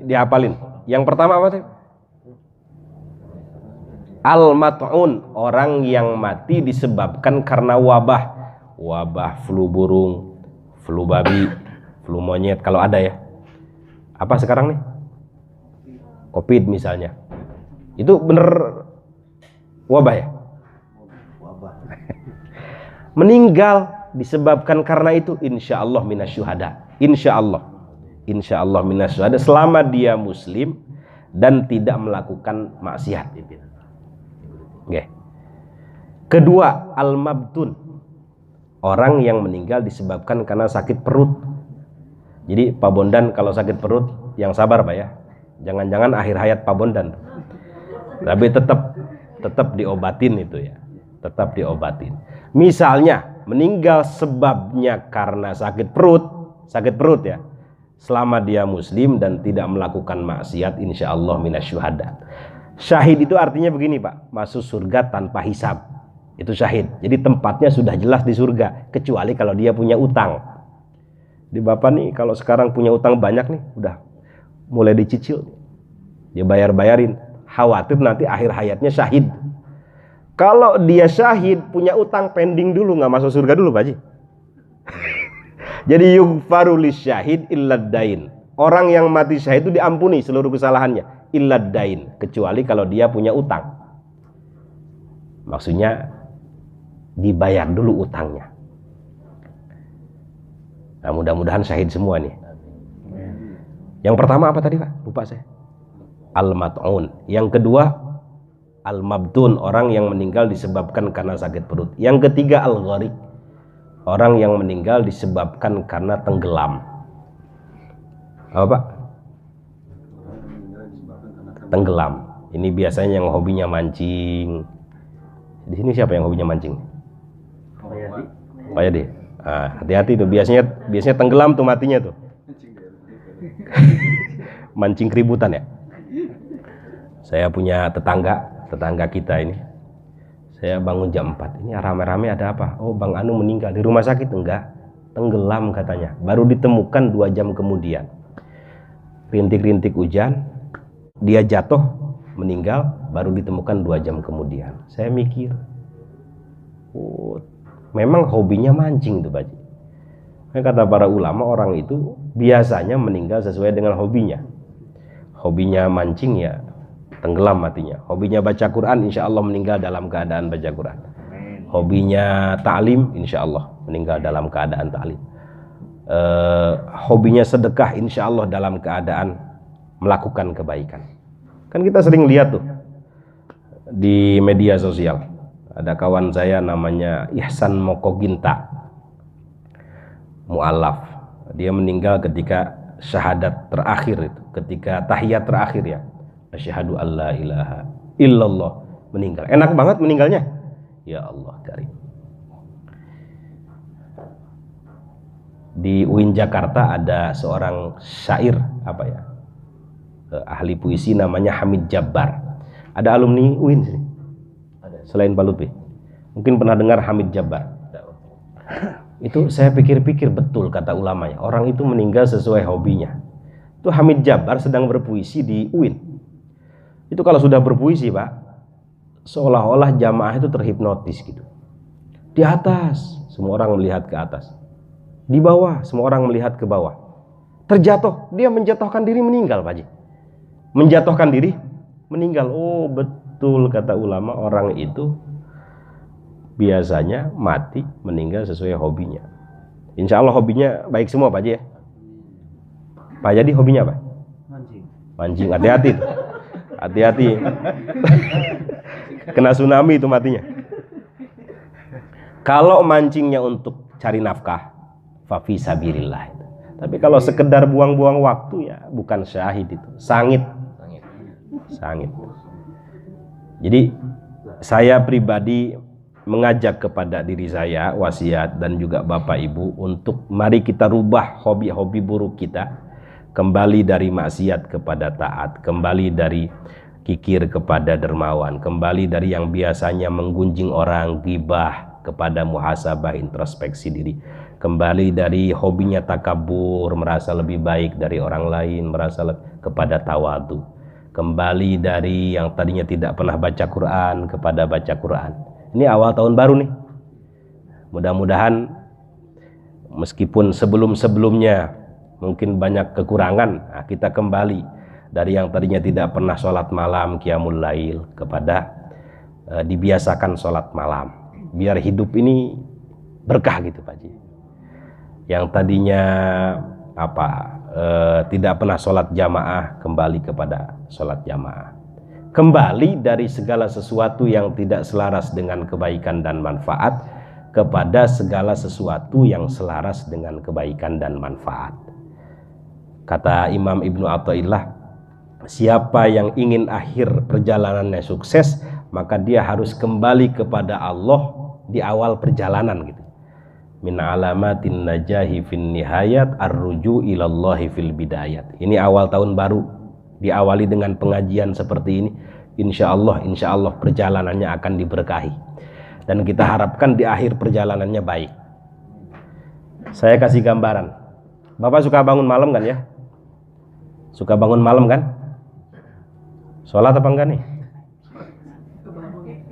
dihafalin. Yang pertama apa sih? Al-mat'un, orang yang mati disebabkan karena wabah. Wabah flu burung, flu babi, flu monyet kalau ada ya. Apa sekarang nih? Covid misalnya. Itu bener wabah ya? Meninggal disebabkan karena itu, insya Allah minasyuhada. Insya Allah minasyuhada selama dia muslim dan tidak melakukan maksiat. Okay. Kedua, al-mabtun, orang yang meninggal disebabkan karena sakit perut. Jadi Pak Bondan kalau sakit perut yang sabar Pak ya. Jangan-jangan akhir hayat Pak Bondan. Tapi tetap diobatin itu ya. Tetap diobatin. Misalnya meninggal sebabnya karena sakit perut ya. Selama dia muslim dan tidak melakukan maksiat, insya Allah minasyuhada. Syahid itu artinya begini Pak, masuk surga tanpa hisab. Itu syahid. Jadi tempatnya sudah jelas di surga, kecuali kalau dia punya utang. Di Bapak nih kalau sekarang punya utang banyak nih, udah mulai dicicil. Dia bayar-bayarin, khawatir nanti akhir hayatnya syahid. Kalau dia syahid punya utang pending dulu, nggak masuk surga dulu Pak Haji. Jadi yughfaru lisyahid illad dain. Orang yang mati syahid itu diampuni seluruh kesalahannya, illad dain, kecuali kalau dia punya utang. Maksudnya dibayar dulu utangnya. Nah, mudah-mudahan syahid semua nih. Yang pertama apa tadi Pak? Lupa saya. Al-mat'un. Yang kedua al-mabtun, orang yang meninggal disebabkan karena sakit perut. Yang ketiga al-gharik, orang yang meninggal disebabkan karena tenggelam. Apa Pak? Tenggelam. Ini biasanya yang hobinya mancing. Di sini siapa yang hobinya mancing? Pak Yadi. Nah, hati-hati tuh, biasanya tenggelam tuh matinya tuh. Mancing keributan ya. Saya punya tetangga kita ini. Saya bangun jam 4. Ini rame-rame ada apa? Oh, Bang Anu meninggal di rumah sakit. Enggak, tenggelam katanya. Baru ditemukan 2 jam kemudian. Rintik-rintik hujan, dia jatuh, meninggal, baru ditemukan 2 jam kemudian. Saya mikir, oh, memang hobinya mancing tuh Pak Haji. Kata para ulama, orang itu biasanya meninggal sesuai dengan hobinya. Hobinya mancing ya tenggelam matinya. Hobinya baca Quran, insya Allah meninggal dalam keadaan baca Quran. Hobinya ta'lim, insya Allah meninggal dalam keadaan ta'lim. Hobinya sedekah, insya Allah dalam keadaan melakukan kebaikan. Kan kita sering lihat tuh di media sosial. Ada kawan saya namanya Ihsan Mokoginta, mu'alaf. Dia meninggal ketika syahadat terakhir itu, ketika tahiyat terakhir ya. Asyhadu alla ilaha illallah, meninggal. Enak banget meninggalnya. Ya Allah karim. Di UIN Jakarta ada seorang syair ahli puisi namanya Hamid Jabbar. Ada alumni UIN sini? Selain Pak Lutfi. Mungkin pernah dengar Hamid Jabbar. Itu saya pikir-pikir betul kata ulamanya. Orang itu meninggal sesuai hobinya. Itu Hamid Jabbar sedang berpuisi di UIN. Itu kalau sudah berpuisi Pak, seolah-olah jamaah itu terhipnotis gitu. Di atas semua orang melihat ke atas. Di bawah semua orang melihat ke bawah. Terjatuh, dia menjatuhkan diri, meninggal Pak Haji. Menjatuhkan diri, meninggal. Oh betul kata ulama, orang itu biasanya mati meninggal sesuai hobinya. Insya Allah hobinya baik semua Pak Haji ya. Pak Haji hobinya apa? Mancing. Hati-hati tuh. Hati-hati. Kena tsunami itu matinya. Kalau mancingnya untuk cari nafkah, fa fi sabilillah. Tapi kalau sekedar buang-buang waktu ya bukan syahid itu, sangit. Jadi saya pribadi mengajak kepada diri saya, wasiat dan juga Bapak Ibu untuk mari kita rubah hobi-hobi buruk kita, kembali dari maksiat kepada taat, kembali dari kikir kepada dermawan, kembali dari yang biasanya menggunjing orang, ghibah kepada muhasabah, introspeksi diri, kembali dari hobinya takabur, merasa lebih baik dari orang lain, kepada tawadu, kembali dari yang tadinya tidak pernah baca Quran kepada baca Quran. Ini awal tahun baru nih. Mudah-mudahan meskipun sebelum-sebelumnya mungkin banyak kekurangan, nah kita kembali dari yang tadinya tidak pernah sholat malam, qiyamul lail, kepada dibiasakan sholat malam. Biar hidup ini berkah gitu Pak Haji. Yang tadinya tidak pernah sholat jamaah, kembali kepada sholat jamaah. Kembali dari segala sesuatu yang tidak selaras dengan kebaikan dan manfaat kepada segala sesuatu yang selaras dengan kebaikan dan manfaat. Kata Imam Ibnu Athaillah, siapa yang ingin akhir perjalanannya sukses, maka dia harus kembali kepada Allah di awal perjalanan gitu. Min alamatin najahi fin nihayat ar-ruju ilallahi fil bidayat. Ini awal tahun baru, diawali dengan pengajian seperti ini. Insya Allah perjalanannya akan diberkahi. Dan kita harapkan di akhir perjalanannya baik. Saya kasih gambaran. Bapak suka bangun malam kan ya? Suka bangun malam kan? Sholat apa enggak nih?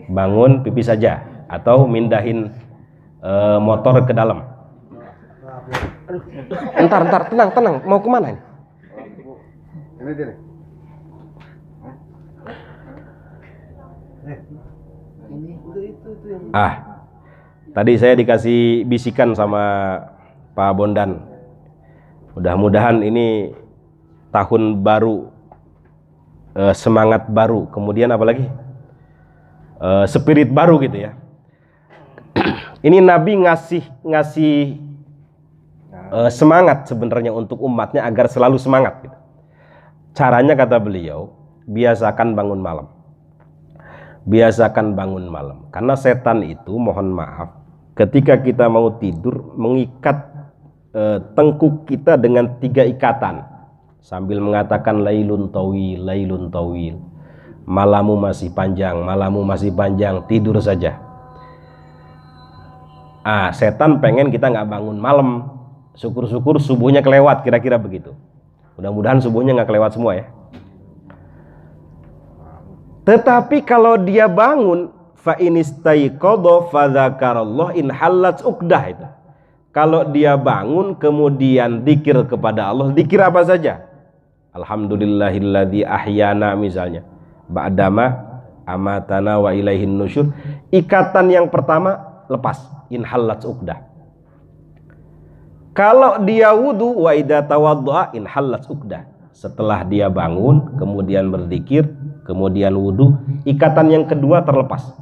Bangun pipis saja atau mindahin motor ke dalam. Entar, tenang. Mau kemana ini? Ini dia nih. Tadi saya dikasih bisikan sama Pak Bondan. Mudah-mudahan ini tahun baru, semangat baru, kemudian apa lagi? Spirit baru gitu ya. Ini Nabi ngasih semangat sebenarnya untuk umatnya agar selalu semangat gitu. Caranya kata beliau, biasakan bangun malam. Biasakan bangun malam. Karena setan itu, mohon maaf, ketika kita mau tidur mengikat tengkuk kita dengan 3 ikatan sambil mengatakan lailun tawil, malammu masih panjang, tidur saja. Setan pengen kita nggak bangun malam, syukur-syukur subuhnya kelewat, kira-kira begitu. Mudah-mudahan subuhnya nggak kelewat semua ya. Tetapi kalau dia bangun, fa inistaiqadha fadzakarallah in halat uqdah itu. Kalau dia bangun kemudian dzikir kepada Allah, dzikir apa saja? Alhamdulillahilladzi ahyana misalnya. Ba'dama amatana wa ilaihin nusyur. Ikatan yang pertama lepas, in halat uqdah. Kalau dia wudu wa idza tawaddaa in halat uqdah. Setelah dia bangun, kemudian berzikir, kemudian wudu, ikatan yang kedua terlepas.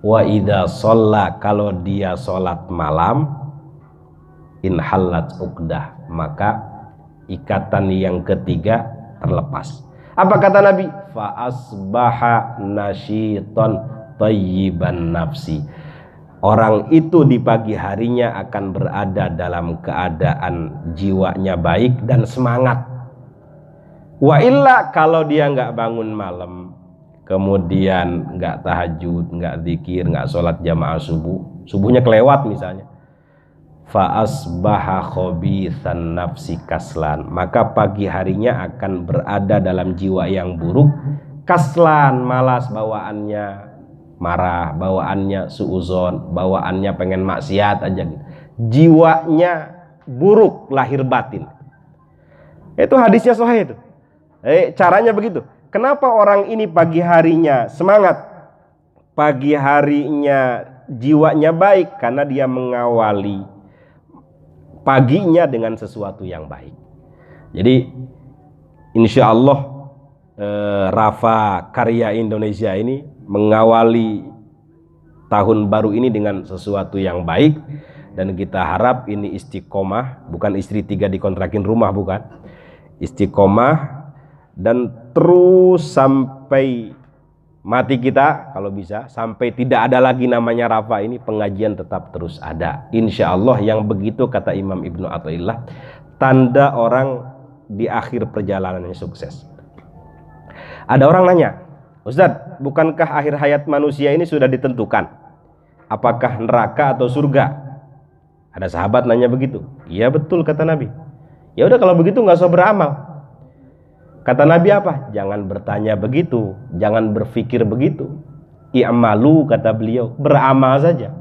Wa idza shalla, kalau dia sholat malam, in halat uqdah, maka ikatan yang ketiga terlepas. Apa kata Nabi? Fa asbaha nasyiton thayyiban nafsi. Orang itu di pagi harinya akan berada dalam keadaan jiwanya baik dan semangat. Wa illa, kalau dia nggak bangun malam, kemudian nggak tahajud, nggak zikir, nggak sholat jamaah subuhnya kelewat misalnya, fa asbaha khabithan nafsi kaslan, maka pagi harinya akan berada dalam jiwa yang buruk, kaslan, malas bawaannya, marah bawaannya, suuzon bawaannya, pengen maksiat aja gitu. Jiwanya buruk lahir batin. Itu hadisnya sahih itu. Caranya begitu. Kenapa orang ini pagi harinya semangat, pagi harinya jiwanya baik? Karena dia mengawali paginya dengan sesuatu yang baik. Jadi insya Allah Rafa Karya Indonesia ini mengawali tahun baru ini dengan sesuatu yang baik, dan kita harap ini istiqomah, bukan istri 3 dikontrakin rumah, bukan, istiqomah dan terus sampai mati kita kalau bisa, sampai tidak ada lagi namanya Rafa ini, pengajian tetap terus ada insya Allah. Yang begitu kata Imam Ibnu Athaillah, tanda orang di akhir perjalanannya sukses. Ada orang nanya, Ustadz, bukankah akhir hayat manusia ini sudah ditentukan? Apakah neraka atau surga? Ada sahabat nanya begitu. Iya betul kata Nabi. Ya udah kalau begitu nggak usah beramal. Kata Nabi apa? Jangan bertanya begitu, jangan berpikir begitu. I'malu kata beliau, beramal saja.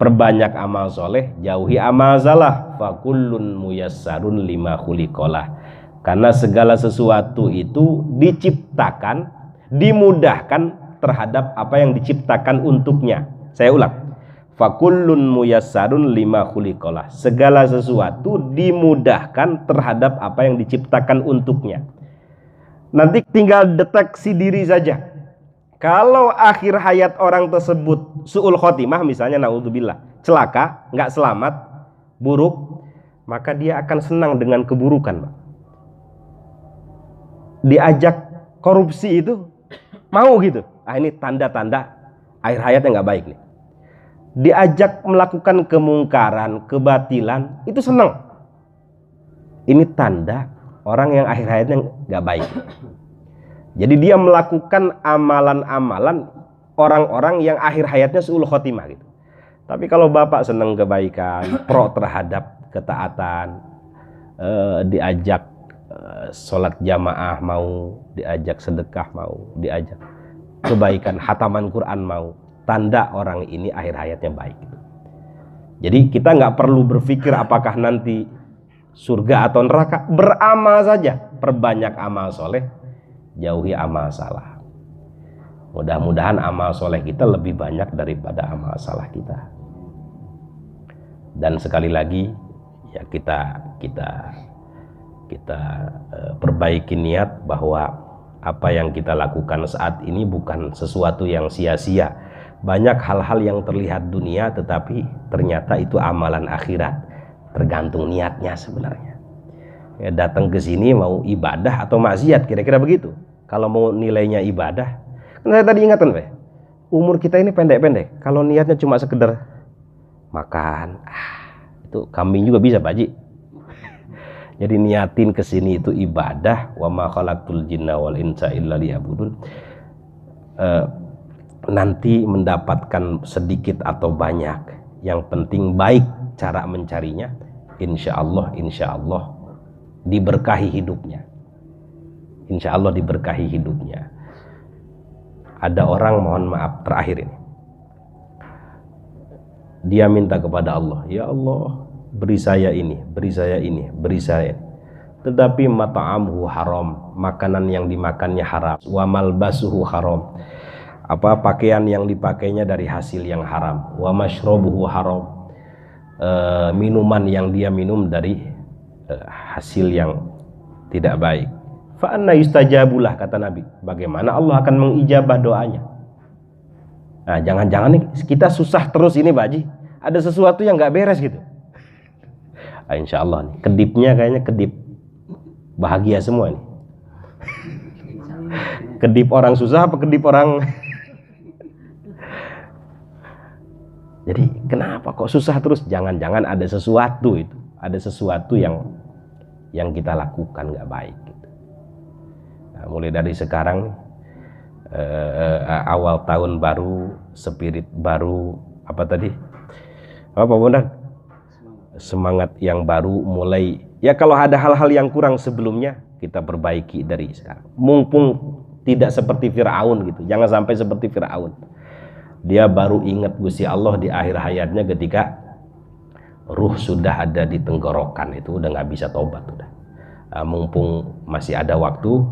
Perbanyak amal soleh, jauhi amal salah. Fakullun muyassarun lima khuliqalah. Karena segala sesuatu itu diciptakan, dimudahkan terhadap apa yang diciptakan untuknya. Saya ulang. Fakullun muyassarun lima khuliqalah. Segala sesuatu dimudahkan terhadap apa yang diciptakan untuknya. Nanti tinggal deteksi diri saja. Kalau akhir hayat orang tersebut su'ul khotimah, misalnya naudzubillah, celaka, nggak selamat, buruk, maka dia akan senang dengan keburukan. Diajak korupsi itu mau gitu. Ini tanda-tanda akhir hayatnya nggak baik nih. Diajak melakukan kemungkaran, kebatilan, itu senang. Ini tanda orang yang akhir hayatnya nggak baik. Jadi dia melakukan amalan-amalan orang-orang yang akhir hayatnya su'ul khotimah gitu. Tapi kalau bapak senang kebaikan, pro terhadap ketaatan, diajak sholat jamaah mau, diajak sedekah mau, diajak kebaikan, khataman Quran mau, tanda orang ini akhir hayatnya baik. Jadi kita nggak perlu berpikir apakah nanti surga atau neraka, beramal saja, perbanyak amal soleh, jauhi amal salah. Mudah-mudahan amal soleh kita lebih banyak daripada amal salah kita. Dan sekali lagi ya kita perbaiki niat bahwa apa yang kita lakukan saat ini bukan sesuatu yang sia-sia. Banyak hal-hal yang terlihat dunia tetapi ternyata itu amalan akhirat. Tergantung niatnya sebenarnya. Ya, datang ke sini mau ibadah atau maksiat, kira-kira begitu. Kalau mau nilainya ibadah, kan saya tadi ingatkan, umur kita ini pendek-pendek. Kalau niatnya cuma sekedar makan, itu kambing juga bisa, Pak Haji. Jadi niatin ke sini itu ibadah. Wa ma khalaqtul jinna wal insa illa liya'budun. Nanti mendapatkan sedikit atau banyak, yang penting baik cara mencarinya. Insya Allah diberkahi hidupnya. Insya Allah diberkahi hidupnya. Ada orang, mohon maaf, terakhir ini, dia minta kepada Allah, ya Allah, beri saya ini, beri saya ini, beri saya ini. Tetapi mata'amhu haram, makanan yang dimakannya haram. Wa malbasuhu haram, pakaian yang dipakainya dari hasil yang haram. Wa mashrobuhu haram, minuman yang dia minum dari hasil yang tidak baik. Fa anna yustajabulah, kata Nabi. Bagaimana Allah akan mengijabah doanya? Nah, jangan-jangan nih kita susah terus ini, Pak Haji. Ada sesuatu yang nggak beres gitu. Insya Allah nih, kedipnya kayaknya kedip bahagia semua nih. Kedip orang susah apa kedip orang? Jadi kenapa kok susah terus? Jangan-jangan ada sesuatu itu, ada sesuatu yang kita lakukan nggak baik gitu. Nah, mulai dari sekarang awal tahun baru, spirit baru, apa tadi? Apa benar? Semangat yang baru mulai. Ya kalau ada hal-hal yang kurang sebelumnya kita perbaiki dari sekarang. Mumpung tidak seperti Firaun gitu. Jangan sampai seperti Firaun. Dia baru ingat Gusti Allah di akhir hayatnya ketika ruh sudah ada di tenggorokan, itu udah nggak bisa tobat udah. mumpung masih ada waktu,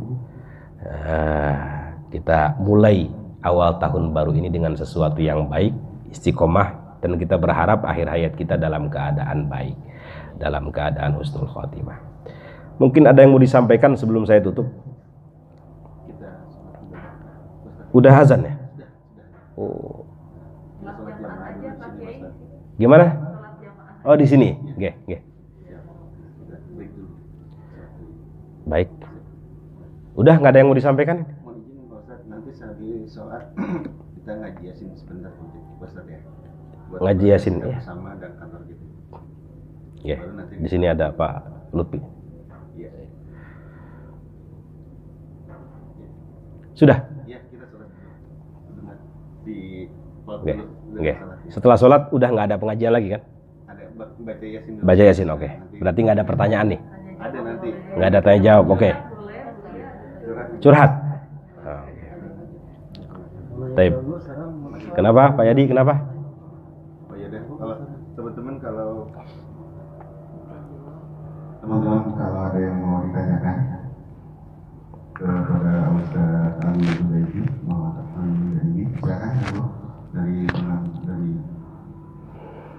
kita mulai awal tahun baru ini dengan sesuatu yang baik, istiqomah, dan kita berharap akhir hayat kita dalam keadaan baik, dalam keadaan husnul khotimah. Mungkin ada yang mau disampaikan sebelum saya tutup? Udah azan ya? Oh. Gimana? Oh, di sini. Oke. Baik. Udah nggak ada yang mau disampaikan? Mau izin Pak Ustadz, nanti saat sholat kita ngaji yasin sebentar Pak Ustadz ya. Buat Ngaji yasin ya. Sama dan kantor gitu. Ya. Di sini ada Pak Lutfi. Iya. Sudah? Iya, kita sholat sebentar di Oke. Setelah sholat udah nggak ada pengajian lagi kan? Ada baca yasin dulu. Baca yasin, oke. Berarti nggak ada pertanyaan nih? Ada nanti. Nggak ada tanya jawab, oke. Curhat. Oh, Taib. Kenapa Pak Yadi? Kenapa? Oh iya deh, kalau teman-teman kalau ada yang mau ditanyakan kepada Ustaz Ali Zubaidi, Muhammad Ali Zubaidi, silakan dulu dari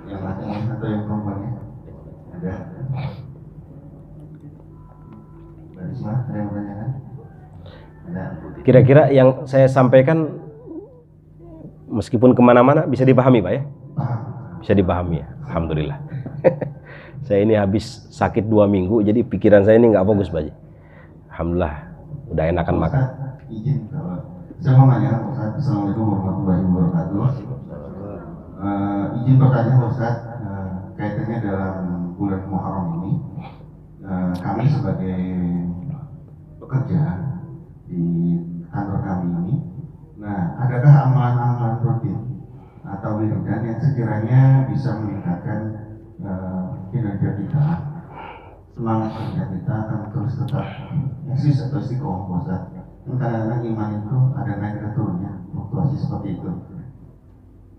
yang laki-laki atau yang perempuannya ada. Dari semua ada yang bertanyakan? Ada. Kira-kira yang saya sampaikan meskipun kemana-mana bisa dipahami Pak ya? Bisa dipahami ya, alhamdulillah. Saya ini habis sakit 2 minggu, jadi pikiran saya ini nggak fokus Pak. Alhamdulillah, udah enakan makan. Izin kalau saya mau nanya Ustaz, Assalamualaikum warahmatullahi wabarakatuh. Izin bertanya Ustaz, kaitannya dalam bulan Muharram ini, kami sebagai pekerja di kantor kami ini, nah adakah amalan-amalan rutin atau wiridan yang sekiranya bisa meningkatkan kinerja kita, semangat kerja kita akan terus tetap eksis atau istiqomah Ustaz. Kadang-kadang iman itu ada naik dan turunnya, fluktuasi seperti itu.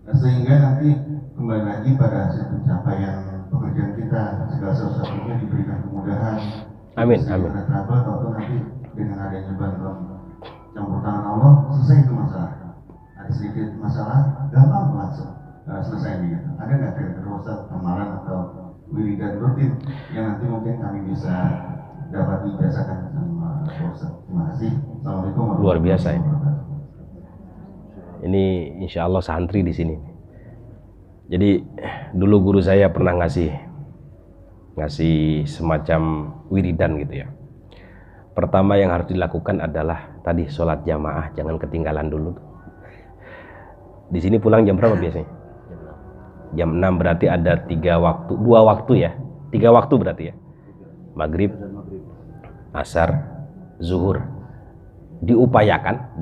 Nah, sehingga nanti kembali lagi pada hasil pencapaian pekerjaan kita, segala sesuatunya diberikan kemudahan. Amin. Ada trouble atau nanti dengan adanya bantuan campur tangan Allah selesai itu masalah. Ada sedikit masalah, gampang langsung selesai gitu. Ada nggak kira-kira Ustaz amalan atau wiridan rutin yang nanti mungkin kami bisa dapat dibiasakan sama Ustaz? Terima kasih. Assalamualaikum warahmatullahi wabarakatuh. Luar biasa ini. Ini insya Allah santri di sini. Jadi dulu guru saya pernah ngasih semacam wiridan gitu ya. Pertama yang harus dilakukan adalah tadi sholat jamaah, jangan ketinggalan dulu. Di sini pulang jam berapa biasanya? Jam 6, berarti ada 2 waktu ya. 3 waktu berarti ya. Maghrib, asar, zuhur. Diupayakan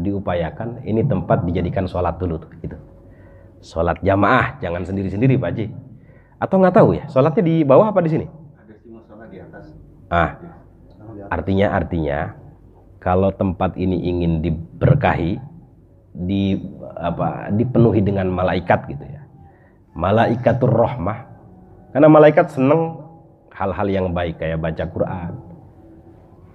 ini tempat dijadikan sholat dulu tuh, itu. Sholat jamaah, jangan sendiri-sendiri Pak Haji. Atau nggak tahu ya, sholatnya di bawah apa di sini? Ada sholat di atas. Artinya kalau tempat ini ingin diberkahi, dipenuhi dengan malaikat gitu ya. Malaikatur rahmah. Karena malaikat seneng hal-hal yang baik kayak baca Quran,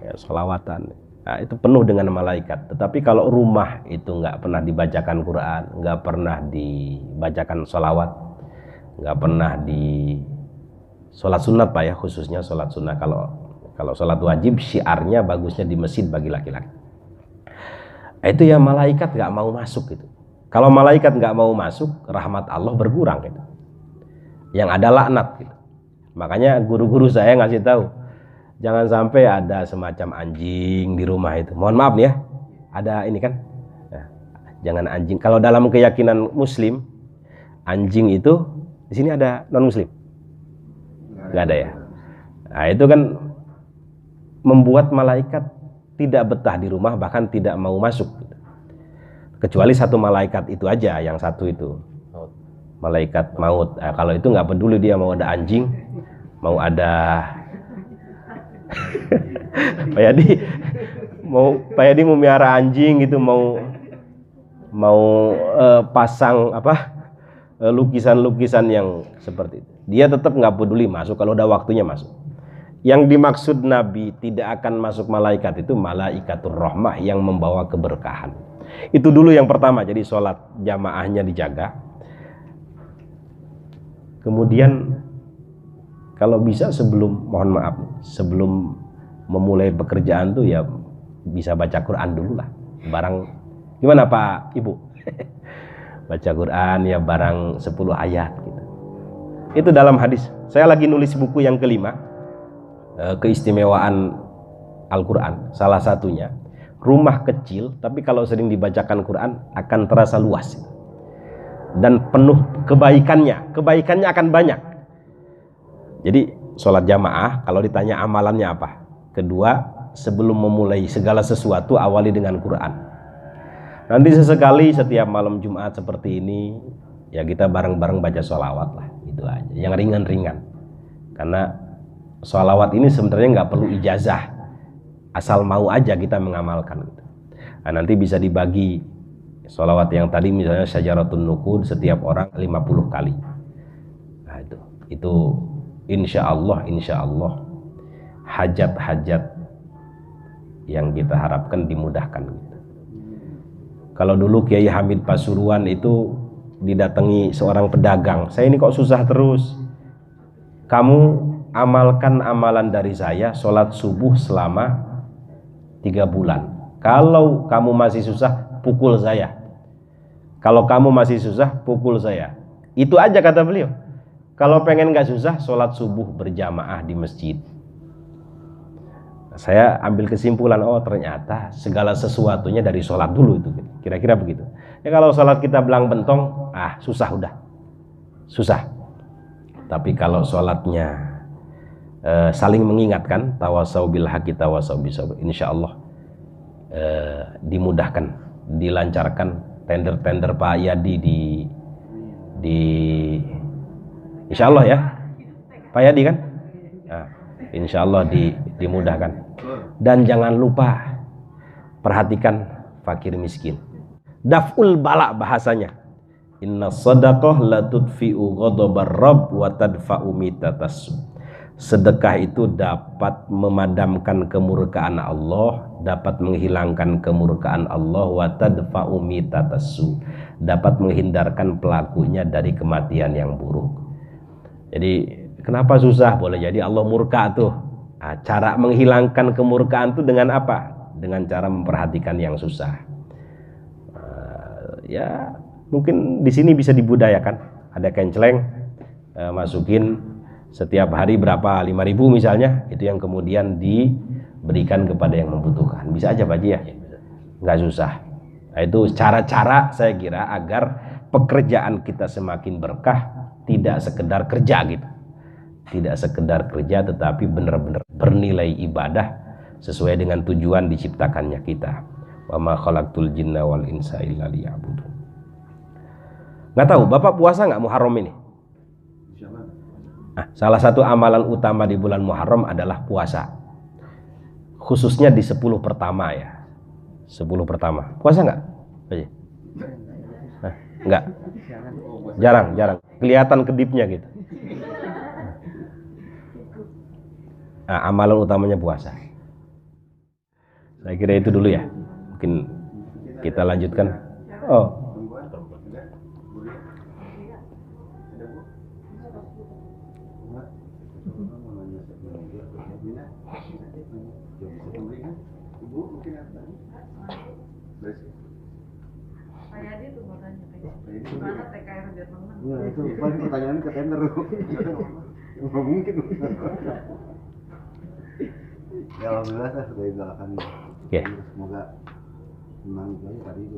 ya, sholawatan. Nah, itu penuh dengan malaikat. Tetapi kalau rumah itu nggak pernah dibacakan Quran, nggak pernah dibacakan sholawat, nggak pernah di sholat sunat Pak ya, khususnya sholat sunnah. Kalau sholat wajib syiarnya bagusnya di masjid bagi laki-laki. Itu ya malaikat nggak mau masuk gitu. Kalau malaikat nggak mau masuk, rahmat Allah berkurang gitu. Yang ada laknat gitu. Makanya guru-guru saya ngasih tahu, jangan sampai ada semacam anjing di rumah itu. Mohon maaf nih ya, ada ini kan. Nah, jangan anjing. Kalau dalam keyakinan Muslim, anjing itu di sini ada non Muslim. Nggak ada ya. Nah itu kan membuat malaikat tidak betah di rumah, bahkan tidak mau masuk. Kecuali satu malaikat itu aja, yang satu itu malaikat maut. Nah, kalau itu nggak peduli dia mau ada anjing, mau ada Pak Yadi mau miara anjing gitu, mau pasang lukisan-lukisan yang seperti itu. Dia tetap nggak peduli masuk kalau udah waktunya masuk. Yang dimaksud Nabi tidak akan masuk malaikat itu malaikatur rahmah yang membawa keberkahan. Itu dulu yang pertama, jadi sholat jamaahnya dijaga. Kemudian kalau bisa sebelum, mohon maaf, sebelum memulai pekerjaan tuh ya bisa baca Quran dulu lah. Barang, gimana Pak Ibu? Baca Quran ya barang 10 ayat gitu. Itu dalam hadis. Saya lagi nulis buku yang kelima, keistimewaan Al-Quran. Salah satunya, rumah kecil tapi kalau sering dibacakan Quran akan terasa luas dan penuh kebaikannya akan banyak. Jadi sholat jamaah kalau ditanya amalannya apa? Kedua, sebelum memulai segala sesuatu awali dengan Quran. Nanti sesekali setiap malam Jumat seperti ini ya kita bareng-bareng baca sholawat lah, itu aja yang ringan-ringan. Karena sholawat ini sebenarnya nggak perlu ijazah, asal mau aja kita mengamalkan gitu. Nah, nanti bisa dibagi sholawat yang tadi misalnya syajaratun nuqud setiap orang 50 kali. Nah itu insya Allah hajat-hajat yang kita harapkan dimudahkan gitu. Kalau dulu Kiai Hamid Pasuruan itu didatangi seorang pedagang, saya ini kok susah terus, kamu amalkan amalan dari saya, sholat subuh selama 3 bulan. Kalau kamu masih susah, pukul saya. Kalau kamu masih susah, pukul saya. Itu aja kata beliau. Kalau pengen gak susah, sholat subuh berjamaah di masjid. Saya ambil kesimpulan, oh ternyata segala sesuatunya dari sholat dulu itu. Kira-kira begitu. Ya kalau sholat kita belang bentong, susah udah. Susah. Tapi kalau sholatnya saling mengingatkan, tawasau bil haqqi tawasau bis sabr, insyaallah dimudahkan, dilancarkan. Tender-tender Pak Yadi di insyaallah ya Pak Yadi kan, insyaallah dimudahkan. Dan jangan lupa perhatikan fakir miskin, daf'ul bala bahasanya. Inna sadaqah la tudfi'u ghadabar rabb wa tadfa'u mitatas. Sedekah itu dapat memadamkan kemurkaan Allah, dapat menghilangkan kemurkaan Allah, wa tadfa'u mitatassu, dapat menghindarkan pelakunya dari kematian yang buruk. Jadi kenapa susah? Boleh jadi Allah murka tuh. Cara menghilangkan kemurkaan itu dengan apa? Dengan cara memperhatikan yang susah. Ya mungkin di sini bisa dibudayakan. Ada kenceleng, masukin setiap hari berapa, 5.000 misalnya, itu yang kemudian diberikan kepada yang membutuhkan. Bisa aja Pak Haji ya, nggak susah. Nah, itu cara-cara saya kira agar pekerjaan kita semakin berkah, tidak sekedar kerja gitu. Tidak sekedar kerja tetapi benar-benar bernilai ibadah sesuai dengan tujuan diciptakannya kita. Wa ma khalaqtul jinna wal insa illa liya'budun. Nggak tahu Bapak puasa nggak Muharram ini? Nah, salah satu amalan utama di bulan Muharram adalah puasa. Khususnya di 10 pertama ya. 10 pertama. Puasa nggak? Nggak. Jarang. Kelihatan kedipnya gitu. Nah, amalan utamanya puasa. Saya kira itu dulu ya. Mungkin kita lanjutkan. Oh. Pak Yadi tuh mau tanya gimana TKR biar menang? Ya itu paling pertanyaannya ke tender. Nggak mungkin. Ya alhamdulillah saya sudah didoakan. Oke. Semoga menang itu aja tadi itu.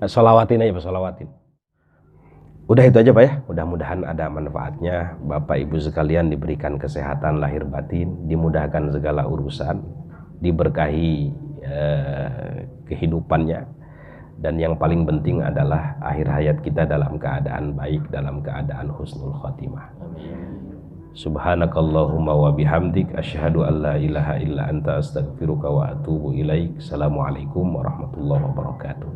Sholawatin aja Pak, sholawatin. Udah itu aja Pak ya. Mudah-mudahan ada manfaatnya. Bapak Ibu sekalian diberikan kesehatan lahir batin, dimudahkan segala urusan, diberkahi kehidupannya, dan yang paling penting adalah akhir hayat kita dalam keadaan baik, dalam keadaan husnul khotimah. Subhanakallahumma wa bihamdik asyhadu an la ilaha illa anta astaghfiruka wa atubu ilaik. Assalamualaikum warahmatullahi wabarakatuh.